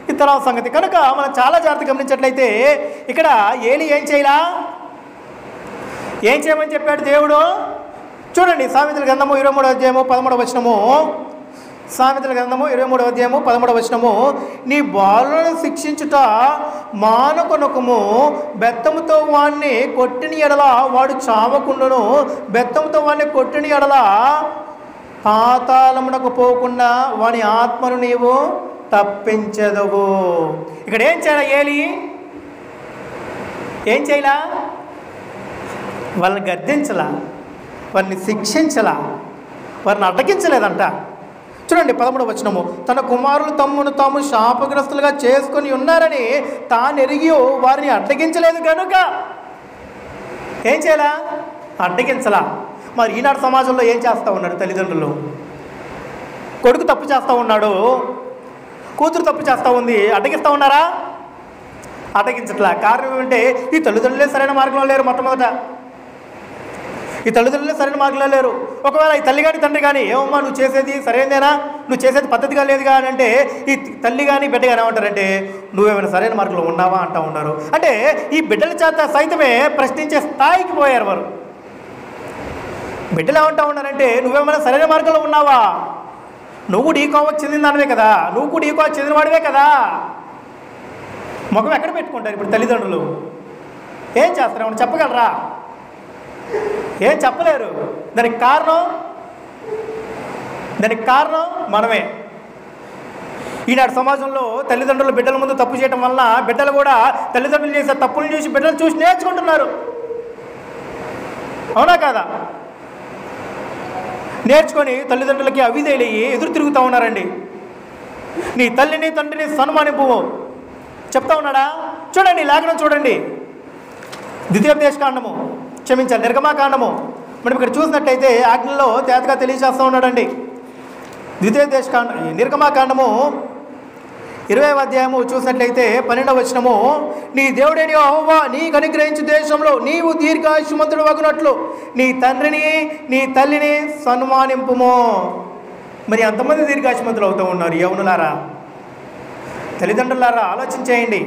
ఈ తర్వాత సంగతి కనుక మనం చాలా జాగ్రత్తగా గమనించట్లయితే ఇక్కడ ఏలి ఏం చేయమని చెప్పాడు దేవుడు? చూడండి, సామెతల గ్రంథము 23:13. సామెతల గ్రంథము 23:13 నీ బాలులను శిక్షించుట మానుకొనకుము, బెత్తముతో వాణ్ణి కొట్టిన ఎడల వాడు చావకుండును, బెత్తముతో వాణ్ణి కొట్టిన ఎడల పాతాళమునకు పోకుండా వాని ఆత్మను నీవు తప్పించదవు. ఇక్కడ ఏం చేయాలి? ఏలి ఏం చేయాలా? వాళ్ళని గద్దించలా, వారిని శిక్షించలా, వారిని అడ్డగించలేదంట. చూడండి 13 తన కుమారులు తమ్మును తాము శాపగ్రస్తులుగా చేసుకొని ఉన్నారని తానెరిగి వారిని అడ్డగించలేదు కనుక ఏం చేయాలా? అడ్డగించలా. మరి ఈనాడు సమాజంలో ఏం చేస్తూ ఉన్నాడు? తల్లిదండ్రులు, కొడుకు తప్పు చేస్తూ ఉన్నాడు, కూతురు తప్పు చేస్తూ ఉంది, అడ్డగిస్తూ ఉన్నారా? అడ్డగించట్లా. కారణం ఏమంటే ఈ తల్లిదండ్రులే సరైన మార్గంలో లేరు. మొట్టమొదట ఈ తల్లిదండ్రులే సరైన మార్గంలో లేరు. ఒకవేళ ఈ తల్లి కానీ తండ్రి కానీ ఏమమ్మా నువ్వు చేసేది సరైనదేనా, నువ్వు చేసేది పద్ధతిగా లేదుగా అని అంటే ఈ తల్లి కానీ బిడ్డ కానీ ఏమంటారంటే నువ్వేమైనా సరైన మార్గంలో ఉన్నావా అంటూ ఉన్నారు. అంటే ఈ బిడ్డల చేత సైతమే ప్రశ్నించే స్థాయికి పోయారు వారు. బిడ్డలు ఏమంటా ఉన్నారంటే నువ్వేమైనా సరైన మార్గంలో ఉన్నావా, నువ్వు కూడా ఈ కోవకు చెందిన దానివే కదా, నువ్వు కూడా ఈ కోవకు చెందినవాడివే కదా. ముఖం ఎక్కడ పెట్టుకుంటారు ఇప్పుడు తల్లిదండ్రులు? ఏం చేస్తారు? ఏమన్నా చెప్పగలరా? ఏం చెప్పలేరు. దానికి కారణం మనమే. ఈనాడు సమాజంలో తల్లిదండ్రులు బిడ్డల ముందు తప్పు చేయడం వల్ల బిడ్డలు కూడా తల్లిదండ్రులు చేసే తప్పులను చూసి బిడ్డలు చూసి నేర్చుకుంటున్నారు. అవునా కాదా? నేర్చుకొని తల్లిదండ్రులకి అవిధేయులయ్యి ఎదురు తిరుగుతూ ఉన్నారండి. నీ తల్లిని తండ్రిని సన్మానింపు చెప్తా ఉన్నాడా? చూడండి, లేఖనం చూడండి. ద్వితీయోపదేశకాండము, క్షమించాలి, నిర్గమాకాండము. మనం ఇక్కడ చూసినట్టయితే ఆజ్ఞలో తేటగా తెలియజేస్తూ ఉన్నాడండి. నిర్గమాకాండము 20వ అధ్యాయము చూసినట్లయితే 12వ వచనము, నీ దేవుడైన యెహోవా నీకు అనుగ్రహించు దేశంలో నీవు దీర్ఘాయుష్మంతుడు వగునట్లు నీ తండ్రిని నీ తల్లిని సన్మానింపుము. మరి ఎంతమంది దీర్ఘాయుష్మంతులు అవుతూ ఉన్నారు? యవ్వనులారా, తల్లిదండ్రులారా ఆలోచించేయండి.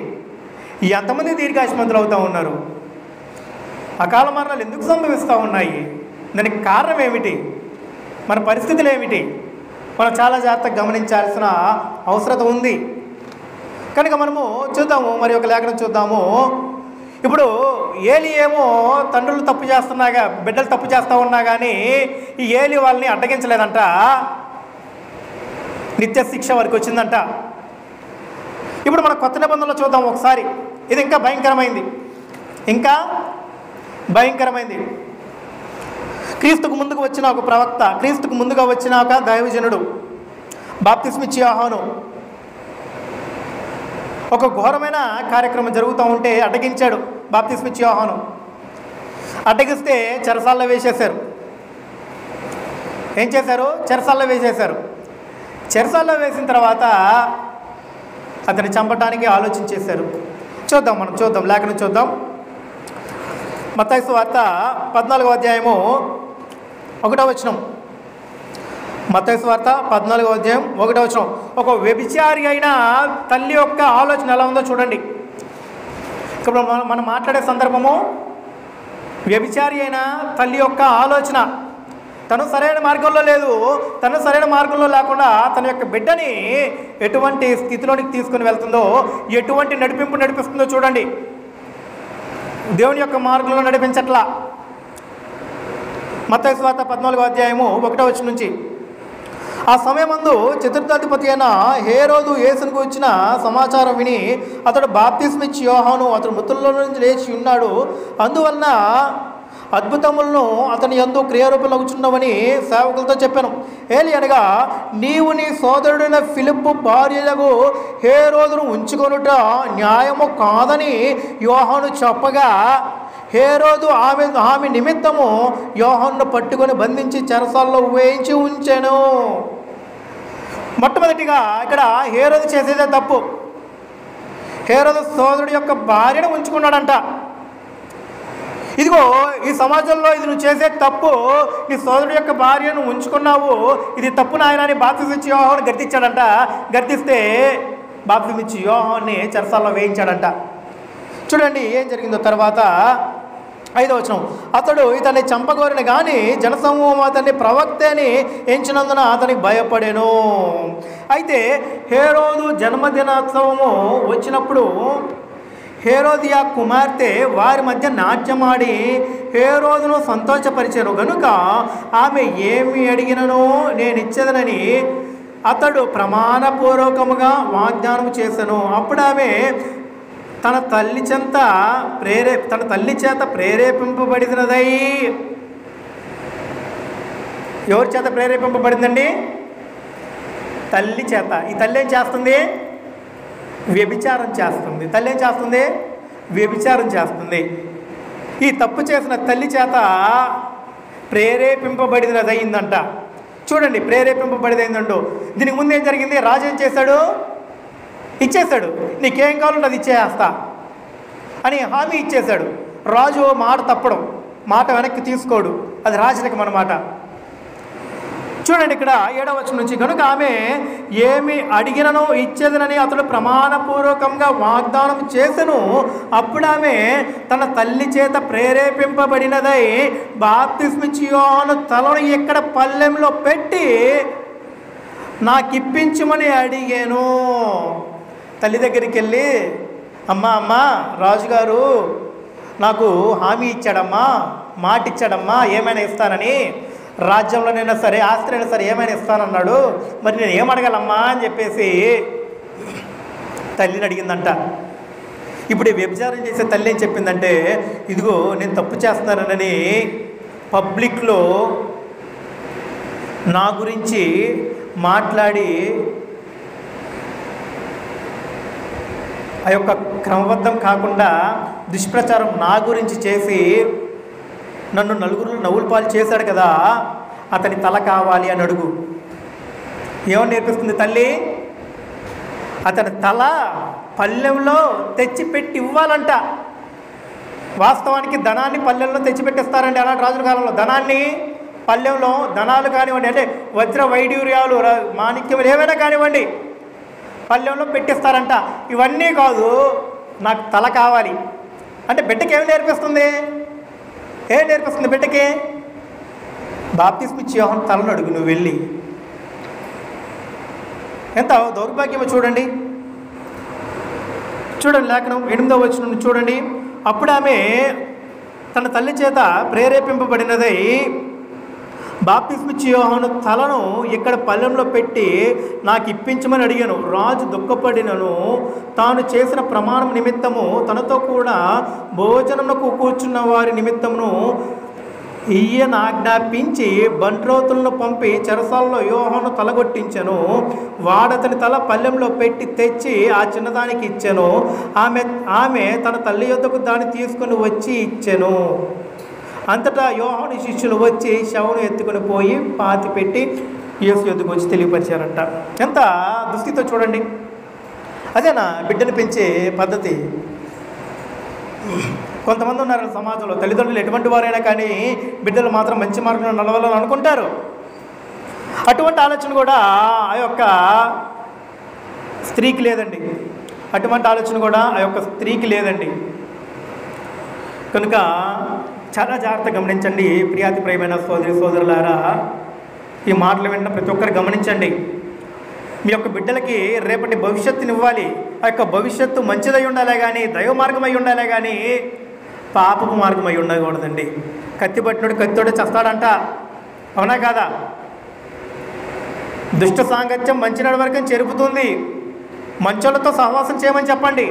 ఎంతమంది దీర్ఘాయుష్మంతులు అవుతూ ఉన్నారు? అకాల మరణాలు ఎందుకు సంభవిస్తూ ఉన్నాయి? దానికి కారణం ఏమిటి? మన పరిస్థితులు ఏమిటి? మనం చాలా జాగ్రత్తగా గమనించాల్సిన అవసరం ఉంది. కనుక మనము చూద్దాము, మరి ఒక లేఖనం చూద్దాము. ఇప్పుడు ఏలి ఏమో తండ్రులు తప్పు చేస్తున్నాగా, బిడ్డలు తప్పు చేస్తూ ఉన్నా కానీ ఈ ఏలి వాళ్ళని అడ్డగించలేదంట, నిత్య శిక్ష వరకు వచ్చిందంట. ఇప్పుడు మన కొత్త నిబంధనలో చూద్దాం ఒకసారి. ఇది ఇంకా భయంకరమైంది, ఇంకా భయంకరమైంది. క్రీస్తుకు ముందుకు వచ్చిన ఒక ప్రవక్త, క్రీస్తుకు ముందుగా వచ్చిన ఒక దైవజనుడు బాప్తిస్మిచ్చి యోహాను ఒక ఘోరమైన కార్యక్రమం జరుగుతూ ఉంటే అడ్డగించాడు. బాప్తిస్మిచ్చి యోహాను అడ్డగిస్తే చెరసాల్లో వేసేశారు. ఏం చేశారు? చెరసాల్లో వేసేశారు. చెరసాల్లో వేసిన తర్వాత అతన్ని చంపడానికి ఆలోచించేశారు. మనం చూద్దాం, లేఖనం చూద్దాం. మత్తయి సువార్త 14వ అధ్యాయము 1వ వచనం. మత్తయి సువార్త 14వ అధ్యాయం 1వ వచనం. ఒక వ్యభిచారి అయిన తల్లి యొక్క ఆలోచన ఎలా ఉందో చూడండి. ఇప్పుడు మనం మాట్లాడే సందర్భము వ్యభిచారి అయిన తల్లి యొక్క ఆలోచన. తను సరైన మార్గంలో లేదు, తను సరైన మార్గంలో లేకుండా తన యొక్క బిడ్డని ఎటువంటి స్థితిలోనికి తీసుకుని వెళ్తుందో, ఎటువంటి నడిపింపు నడిపిస్తుందో చూడండి. దేవుని యొక్క మార్గంలో నడిపించట్లా. మత్తయి సువార్త 14వ అధ్యాయము 1వ వచనం నుంచి. ఆ సమయమందు చతుర్థాధిపతి అయిన హేరోదు యేసును గురించిన సమాచారం విని అతడు బాప్తిస్మిచ్చి యోహాను అతడు మృతుల్లో నుంచి లేచి ఉన్నాడు, అందువలన అద్భుతములను అతని యందు క్రియారూపంలోచున్నవని సేవకులతో చెప్పాను. ఏలి అనగా, నీవు నీ సోదరుడైన ఫిలిప్పు భార్యలకు హేరోదును ఉంచుకొనుట న్యాయము కాదని యోహాను చెప్పగా, హేరోదు ఆమె నిమిత్తము యోహానును పట్టుకొని బంధించి చెరసాల్లో వేయించి ఉంచెను. మొట్టమొదటిగా ఇక్కడ హేరోదు చేసేదే తప్పు. హేరోదు సోదరుడు యొక్క భార్యను ఉంచుకున్నాడంట. ఇదిగో ఈ సమాజంలో ఇది నువ్వు చేసే తప్పు, నీ సోదరుడు యొక్క భార్యను ఉంచుకున్నావు, ఇది తప్పు నాయన అని బాప్తిస్మిచ్చి యోహాను గర్దించాడంట. గర్దిస్తే బాప్తిస్మిచ్చి యోహాన్ని చెరసాల్లో వేయించాడంట. చూడండి ఏం జరిగిందో తర్వాత 5వ వచనం. అతడు ఇతన్ని చంపగోరిన కానీ జనసమూహం అతన్ని ప్రవక్త అని ఎంచినందున అతనికి భయపడెను. అయితే హేరోదు జన్మదినోత్సవము వచ్చినప్పుడు హేరోదియా కుమార్తె వారి మధ్య నాట్యమాడి హేరోదును సంతోషపరిచారు గనుక ఆమె ఏమి అడిగిననో నేను ఇచ్చేదనని అతడు ప్రమాణపూర్వకముగా వాగ్దానం చేశాను. అప్పుడు ఆమె తన తల్లి చేత ప్రేరేపింపబడినదై. ఎవరి చేత ప్రేరేపింపబడిందండి? తల్లి చేత. ఈ తల్లి ఏం చేస్తుంది? వ్యభిచారం చేస్తుంది. తల్లి ఏం చేస్తుంది? వ్యభిచారం చేస్తుంది. ఈ తప్పు చేసిన తల్లి చేత ప్రేరేపింపబడినది అయిందంట. చూడండి, ప్రేరేపింపబడినదంటూ. దీనికి ముందు ఏం జరిగింది? రాజు ఏం చేశాడు? ఇచ్చేశాడు. నీకేం కావాలంటే అది ఇచ్చేస్తా అని హామీ ఇచ్చేశాడు. రాజు మాట తప్పడం, మాట వెనక్కి తీసుకోడు, అది రాజరికం అన్నమాట. చూడండి ఇక్కడ 7వ వచనం నుంచి. కనుక ఆమె ఏమి అడిగిననో ఇచ్చేదనని అతడు ప్రమాణపూర్వకంగా వాగ్దానం చేసెను. అప్పుడు ఆమె తన తల్లి చేత ప్రేరేపింపబడినదై బాప్తిస్మిచ్చి యోహాను తలను ఇక్కడ పళ్ళెంలో పెట్టి నాకిప్పించమని అడిగాను. తల్లి దగ్గరికి వెళ్ళి, అమ్మా రాజుగారు నాకు హామీ ఇచ్చాడమ్మా, మాట ఇచ్చాడమ్మా, ఏమైనా ఇస్తానని, రాజ్యంలోనైనా సరే ఆస్తినైనా సరే ఏమైనా ఇస్తానన్నాడు, మరి నేను ఏమడగలమ్మా అని చెప్పేసి తల్లిని అడిగిందంట. ఇప్పుడు వ్యభిచారం చేసే తల్లి ఏం చెప్పిందంటే, ఇదిగో నేను తప్పు చేస్తున్నానని పబ్లిక్లో నా గురించి మాట్లాడి ఆ యొక్క క్రమబద్ధం కాకుండా దుష్ప్రచారం నా గురించి చేసి నన్ను నలుగురు నవ్వుల పాలు చేశాడు కదా, అతని తల కావాలి అని అడుగు. ఏమని నేర్పిస్తుంది తల్లి? అతని తల పల్లెంలో తెచ్చిపెట్టి ఇవ్వాలంట. వాస్తవానికి ధనాన్ని పల్లెంలో తెచ్చిపెట్టిస్తారండి అలాంటి రాజుల కాలంలో. ధనాన్ని పల్లెంలో, ధనాలు కానివ్వండి, అంటే వజ్ర వైడూర్యాలు మాణిక్యములు ఏమైనా కానివ్వండి, పల్లెంలో పెట్టిస్తారంట. ఇవన్నీ కాదు, నాకు తల కావాలి అంటే బిడ్డకి ఏమి నేర్పిస్తుంది? ఏం నేర్పిస్తుంది బిడ్డకి? బాప్తిస్మ ఇచ్చే యోహాను తలను అడుగు నువ్వు వెళ్ళి. ఎంత దౌర్భాగ్యమో చూడండి. లేఖనం 8వ వచనం చూడండి. అప్పుడు ఆమె తన తల్లి చేత ప్రేరేపింపబడినదై బాప్తిస్మ ఇచ్చే యోహాను తలను ఇక్కడ పళ్ళెంలో పెట్టి నాకు ఇప్పించమని అడిగాను. రాజు దుఃఖపడినను తాను చేసిన ప్రమాణం నిమిత్తము తనతో కూడా భోజనమునకు కూర్చున్న వారి నిమిత్తమును ఈయన ఆజ్ఞాపించి బంట్రోతులను పంపి చెరసాలలో యోహాను తలగొట్టించెను. వాడతని తల పళ్ళెంలో పెట్టి తెచ్చి ఆ చిన్నదానికి ఇచ్చెను. ఆమె తన తల్లి యొద్దకు దాన్ని తీసుకుని వచ్చి ఇచ్చెను. అంతటా యోహాను శిష్యులు వచ్చి శవను ఎత్తుకుని పోయి పాతి పెట్టి యేసు యొద్దకు వచ్చి తెలియపరిచారంట. ఎంత దుస్థితో చూడండి. అదేనా బిడ్డను పెంచే పద్ధతి? కొంతమంది ఉన్నారు సమాజంలో, తల్లిదండ్రులు ఎటువంటి వారైనా కానీ బిడ్డలు మాత్రం మంచి మార్గంలో నడవాలని అనుకుంటారు. అటువంటి ఆలోచన కూడా ఆ యొక్క స్త్రీకి లేదండి. కనుక చాలా జాగ్రత్తగా గమనించండి ప్రియాతి ప్రియమైన సోదరి సోదరులారా. ఈ మాటలు విన్న ప్రతి ఒక్కరు గమనించండి. మీ యొక్క బిడ్డలకి రేపటి భవిష్యత్తుని ఇవ్వాలి. ఆ యొక్క భవిష్యత్తు మంచిదై ఉండాలే కానీ, దైవ మార్గమై ఉండాలే కానీ పాపపు మార్గమై ఉండకూడదండి. కత్తి పట్టినోడు కత్తితోటే చస్తాడంట, అవునా కాదా? దుష్ట సాంగత్యం మంచి నడవరకం చెరుపుతుంది. మంచోళ్ళతో సహవాసం చేయమని చెప్పండి.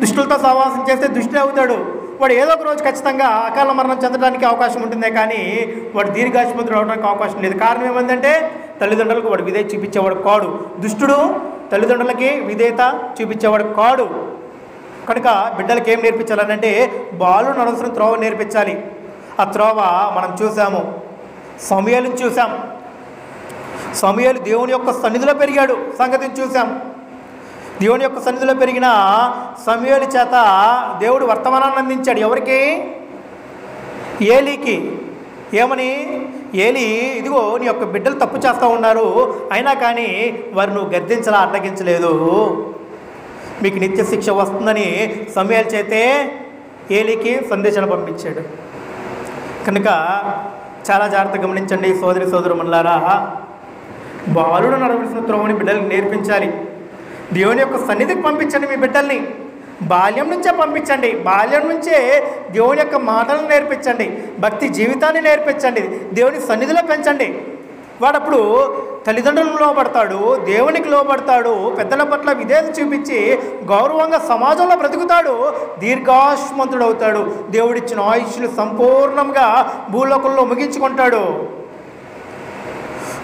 దుష్టులతో సహవాసం చేస్తే దుష్టుడు అవుతాడు. వాడు ఏదో ఒక రోజు ఖచ్చితంగా అకాల మరణం చెందడానికి అవకాశం ఉంటుందే కానీ వాడు దీర్ఘాయుష్మంతుడు అవడానికి అవకాశం లేదు. కారణం ఏమందంటే తల్లిదండ్రులకు వాడు విధేయత చూపించేవాడు కాడు. దుష్టుడు తల్లిదండ్రులకి విధేయత చూపించేవాడు కాడు. కనుక బిడ్డలకి ఏం నేర్పించాలనంటే బాలు నడవలసిన త్రోవ నేర్పించాలి. ఆ త్రోవ మనం చూసాము, సమూయేలుని చూసాం. సమూయేలు దేవుని యొక్క సన్నిధిలో పెరిగాడు సంగతిని చూసాం. దేవుని యొక్క సన్నిధిలో పెరిగిన సమూయేలు చేత దేవుడు వర్తమానాన్ని అందించాడు. ఎవరికి? ఏలీకి. ఏమని? ఏలీ, ఇదిగో నీ యొక్క బిడ్డలు తప్పు చేస్తూ ఉన్నారు, అయినా కానీ వారు నువ్వు గద్దించలా, అడ్డగించలేదు, మీకు నిత్య శిక్ష వస్తుందని సమూయేలు చేతే ఏలీకి సందేశాన్ని పంపించాడు. కనుక చాలా జాగ్రత్తగా గమనించండి సోదరి సోదరుమణులారా. బాలుడు నడవలసిన త్రోవని బిడ్డలకు నేర్పించాలి. దేవుని యొక్క సన్నిధికి పంపించండి మీ బిడ్డల్ని. బాల్యం నుంచే పంపించండి. బాల్యం నుంచే దేవుని యొక్క మాటలను నేర్పించండి, భక్తి జీవితాన్ని నేర్పించండి, దేవుని సన్నిధిలో పెంచండి. వాడప్పుడు తల్లిదండ్రులకు లోబడతాడు, దేవునికి లోబడతాడు, పెద్దల పట్ల విధేయత చూపించి గౌరవంగా సమాజంలో బ్రతుకుతాడు, దీర్ఘాయుష్మంతుడు అవుతాడు, దేవుడిచ్చిన ఆయుష్ను సంపూర్ణంగా భూలోకంలో ముగించుకుంటాడు.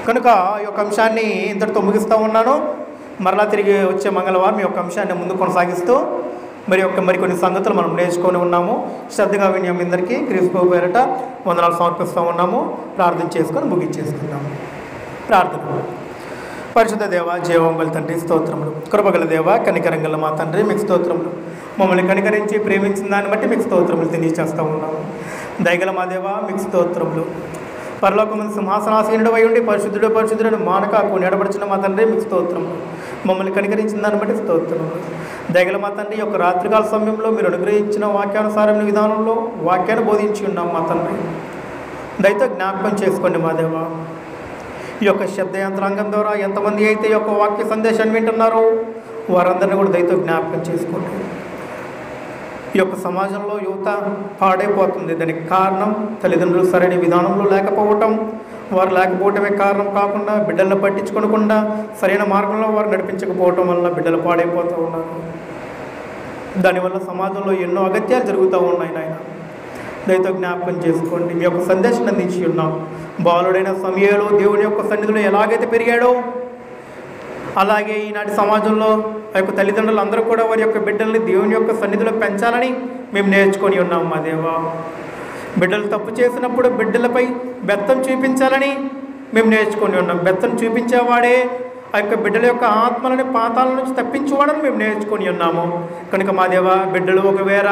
కనుక ఈ యొక్క అంశాన్ని ఇంతటితో ముగిస్తూ ఉన్నాను. మరలా తిరిగి వచ్చే మంగళవారం ఈ యొక్క అంశాన్ని ముందు కొనసాగిస్తూ మరికొన్ని సంగతులు మనం నేర్చుకొని ఉన్నాము. శ్రద్ధగా విని అందరికీ క్రీస్తు పేరట వందనాలు సమర్పిస్తూ ఉన్నాము. ప్రార్థన చేసుకొని ముగించేసుకున్నాము. ప్రార్థన. పరిశుద్ధ దేవ, జీవంగల తండ్రి స్తోత్రములు. కృపగల దేవ, కనికరంగల మా తండ్రి మీకు స్తోత్రములు. మమ్మల్ని కనికరించి ప్రేమించిన దాన్ని బట్టి మీకు స్తోత్రములు తెలియజేస్తూ ఉన్నాము. దయగల మా దేవ మీకు స్తోత్రములు. పరలోకమందు సింహాసనాసీనుడు అయి ఉండి పరిశుద్ధుడు మానకాకు నిలబడిచిన మా తండ్రి మీకు స్తోత్రములు. మమ్మల్ని కనికరించిన దాన్ని బట్టి స్తోత్రములు. దయగల మా తండ్రి యొక్క రాత్రికాల సమయంలో మీరు అనుగ్రహించిన వాక్యానుసారమైన విధానంలో వాక్యాన్ని బోధించి ఉన్నాం మా తండ్రి. దయతో జ్ఞాపకం చేసుకోండి మా దేవ. ఈ యొక్క శబ్ద యంత్రాంగం ద్వారా ఎంతమంది అయితే ఈ యొక్క వాక్య సందేశాన్ని వింటున్నారో వారందరినీ కూడా దయతో జ్ఞాపకం చేసుకోండి. ఈ యొక్క సమాజంలో యువత పాడైపోతుంది. దానికి కారణం తల్లిదండ్రులు సరైన విధానంలో లేకపోవటం. వారు లేకపోవటమే కారణం కాకుండా బిడ్డలను పట్టించుకోకుండా సరైన మార్గంలో వారు నడిపించకపోవటం వల్ల బిడ్డలు పాడైపోతూ ఉన్నారు. దానివల్ల సమాజంలో ఎన్నో అగత్యాలు జరుగుతూ ఉన్నాయి. నాయన దయతో జ్ఞాపకం చేసుకోండి. మీ యొక్క సందేశాన్ని అందించి ఉన్నాం. బాలుడైన సమూయేలు దేవుని యొక్క సన్నిధిలో ఎలాగైతే పెరిగాడో అలాగే ఈనాటి సమాజంలో ఆ యొక్క తల్లిదండ్రులు అందరూ కూడా వారి యొక్క బిడ్డల్ని దేవుని యొక్క సన్నిధిలో పెంచాలని మేము నేర్చుకొని ఉన్నాం మా దేవా. బిడ్డలు తప్పు చేసినప్పుడు బిడ్డలపై బెత్తం చూపించాలని మేము నేర్చుకొని ఉన్నాం. బెత్తం చూపించేవాడే ఆ యొక్క బిడ్డల యొక్క ఆత్మలని పాతాల నుంచి తప్పించువాడని మేము నేర్చుకొని ఉన్నాము. కనుక మా దేవా, బిడ్డలు ఒకవేళ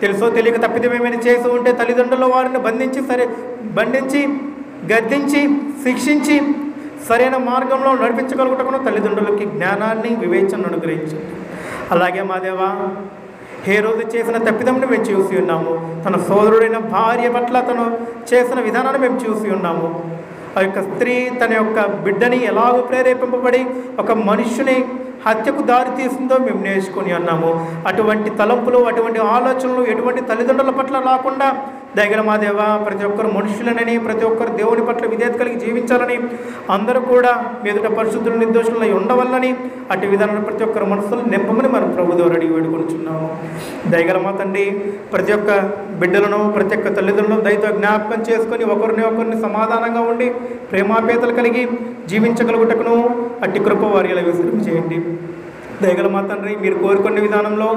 తెలుసో తెలియక తప్పిదమేమైనా చేసి ఉంటే తల్లిదండ్రులు వారిని బంధించి గద్దించి శిక్షించి సరైన మార్గంలో నడిపించగలుగుటకును తల్లిదండ్రులకి జ్ఞానాన్ని వివేచనను అనుగ్రహించండి. అలాగే మా దేవా, హేరోదు చేసిన తప్పిదమును మేము చూసి ఉన్నాము. తన సోదరుడైన భార్య పట్ల తను చేసిన విధానాన్ని మేము చూసి ఉన్నాము. ఆ యొక్క స్త్రీ తన యొక్క బిడ్డని ఎలాగో ప్రేరేపింపబడి ఒక మనుష్యుని హత్యకు దారి తీసిందో మేము నేర్చుకొని అన్నాము. అటువంటి తలంపులు, అటువంటి ఆలోచనలు ఎటువంటి తల్లిదండ్రుల పట్ల రాకుండా దయగల మా దేవ, ప్రతి ఒక్కరు మనుషులనని, ప్రతి ఒక్కరు దేవుని పట్ల విధేయత కలిగి జీవించాలని, అందరూ కూడా మీదట పరిశుద్ధులు నిర్దోషులై ఉండవల్లని అటు విధానం ప్రతి ఒక్కరు మనసులు నింపమని మనం ప్రభు ద్వారా అడిగి వేడుకొనిచున్నాము. దయగల మా తండ్రి, ప్రతి ఒక్క బిడ్డలను, ప్రతి ఒక్క తల్లిదండ్రులను దయతో జ్ఞాపకం చేసుకొని ఒకరిని సమాధానంగా ఉండి ప్రేమాపేతలు కలిగి జీవించగలుగుటకును అట్టి కృప వారి ఇలా విస్తృతం చేయండి. దయగల మా తండ్రి, మీరు కోరుకునే విధానంలో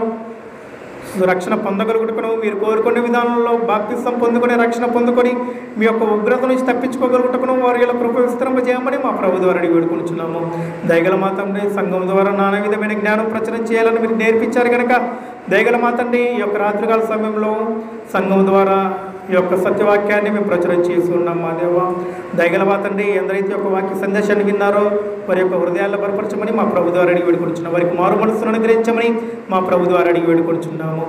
రక్షణ పొందగలుగుటకును, మీరు కోరుకునే విధానంలో బాప్తిసం పొందుకొని రక్షణ పొందుకొని మీ యొక్క ఉగ్రత నుంచి తప్పించుకోగలుగుటకును వారి ఇలా కృప విస్తరింపజేయమని మా ప్రభు ద్వారా అడిగి వేడుకొనిచున్నాము. దయగల మా తండ్రి, సంఘం ద్వారా నానా విధమైన జ్ఞానం ప్రచురం చేయాలని మీరు నేర్పించారు కనుక దయగల మా తండ్రి, ఈ యొక్క రాత్రికాల సమయంలో సంఘం ద్వారా ఈ యొక్క సత్యవాక్యాన్ని మేము ప్రచురం చేసి ఉన్నాం. మా దేవ, దయగల మా తండ్రి, ఎందరైతే యొక్క వాక్య సందేశాన్ని విన్నారో వారి యొక్క హృదయాల్లో బలపరచమని మా ప్రభు ద్వారా అడిగి వేడుకొనిచున్నాము. వారికి మారు మనస్సును అనుగ్రహించమని మా ప్రభు ద్వారా అడిగి వేడుకొనిచున్నాము.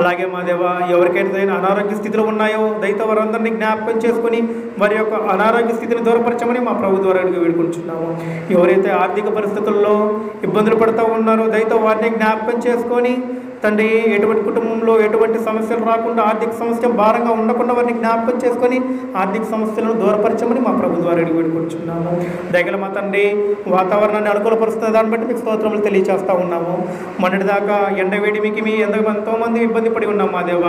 అలాగే మా దేవ, ఎవరికైతే అనారోగ్య స్థితిలో ఉన్నాయో దయతో వారందరినీ జ్ఞాపకం చేసుకొని వారి యొక్క అనారోగ్య స్థితిని దూరపరచమని మా ప్రభు ద్వారా అడిగి వేడుకొనిచున్నాము. ఎవరైతే ఆర్థిక పరిస్థితుల్లో ఇబ్బందులు పడుతూ ఉన్నారో దయతో వారిని జ్ఞాపకం చేసుకొని తండ్రి, ఎటువంటి కుటుంబంలో ఎటువంటి సమస్యలు రాకుండా, ఆర్థిక సమస్య భారంగా ఉండకుండా వారిని జ్ఞాపకం చేసుకొని ఆర్థిక సమస్యలను దూరపరచమని మా ప్రభు ద్వారా అడిగి వేడుకొచ్చున్నాము. దయగల మా తండ్రి, వాతావరణాన్ని అనుకూలపరుస్తున్న దాన్ని బట్టి మీకు స్తోత్రములు తెలియజేస్తూ ఉన్నాము. మొన్నటిదాకా ఎండవేడిమికి ఎంతోమంది ఇబ్బంది పడి ఉన్నాం మా దేవ.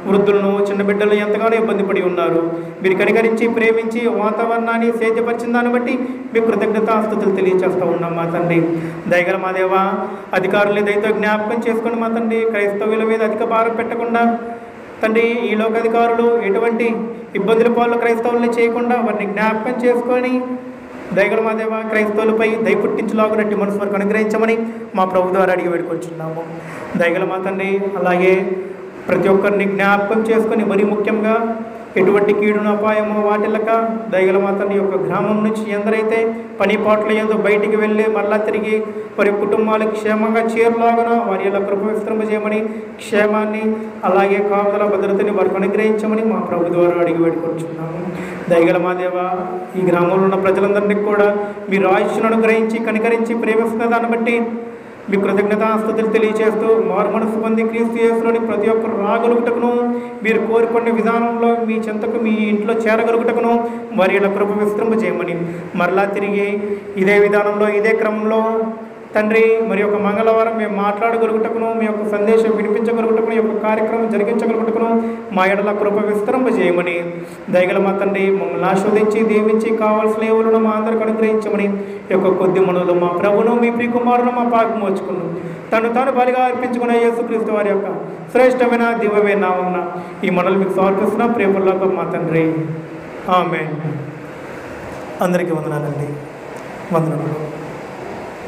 వృద్ధులను, చిన్న బిడ్డలను ఎంతగానో ఇబ్బంది పడి ఉన్నారు. మీరు కనికరించి ప్రేమించి వాతావరణాన్ని సేద్యపరిచిన దాన్ని బట్టి మీకు కృతజ్ఞతాస్తుతులు తెలియజేస్తూ ఉన్నాం మా తండ్రి. దయగల మా దేవ, అధికారుల్ని దయతో జ్ఞాపకం చేసుకొని మా తండ్రి, క్రైస్తవుల మీద అధిక భారం పెట్టకుండా తండ్రి, ఈ లోకాధికారులు ఎటువంటి ఇబ్బందుల పాలు క్రైస్తవుల్ని చేయకుండా వారిని జ్ఞాపకం చేసుకొని దయగల మా దేవ, క్రైస్తవులపై దయ పుట్టించలాగునట్టు మనసు వరకు అనుగ్రహించమని మా ప్రభు ద్వారా అడిగి వేడుకొచ్చున్నాము. దయగల మా తండ్రి, అలాగే ప్రతి ఒక్కరిని జ్ఞాపకం చేసుకొని మరీ ముఖ్యంగా ఎటువంటి కీడును అపాయమో వాటిల్లక దయగల మా తండ్రి యొక్క గ్రామం నుంచి ఎందరైతే పనిపాట్ల ఎందు బయటికి వెళ్ళి మళ్ళా తిరిగి వారి కుటుంబాలకు క్షేమంగా చేరులాగున వారి ఇలా కృప విస్తరింపజేయమని, క్షేమాన్ని అలాగే కాపుదల భద్రతని వారికి అనుగ్రహించమని మా ప్రభు ద్వారా అడిగి వేడుకొచ్చున్నాము. దయగల మా దేవ, ఈ గ్రామంలో ఉన్న ప్రజలందరినీ కూడా మీరు ఆయుష్ను అనుగ్రహించి కనికరించి ప్రేమిస్తున్న దాన్ని బట్టి మీ కృతజ్ఞతాస్తుతులు తెలియజేస్తూ మారు మనసు పొంది క్రీస్తు యేసులోని ప్రతి ఒక్కరు రాగలుగుటకును, మీరు కోరుకునే విధానంలో మీ చెంతకు మీ ఇంట్లో చేరగలుగుటకును వారి ఇలా కృప విస్తరింపజేయమని, మరలా తిరిగి ఇదే విధానంలో ఇదే క్రమంలో తండ్రి మరి యొక్క మంగళవారం మేము మాట్లాడగలుగుటకును, మీ యొక్క సందేశం వినిపించగలుగుటకును, ఈ యొక్క కార్యక్రమం జరిగించగలుగుటకును మా ఎడల కృప విస్తరింపజేయమని, దయగల మా తండ్రి మమ్మల్ని ఆస్వాదించి దీవించి కావాల్సిన ఏవులను మా అందరికి అనుగ్రహించమని, ఈ యొక్క కొద్ది మనలో మా ప్రభును మీ ప్రియకుమారును మా పాపం వచ్చుకున్నాం తాను బలిగా అర్పించుకున్న యేసుక్రీస్తు వారి యొక్క శ్రేష్టమైన దివ్యమైన నామమున ఈ మనల్ని మీకు సమర్పిస్తున్నాం. ప్రియపూర్వక మా తండ్రి, ఆమేన్. అందరికీ వందనాలండి. వందనాలు.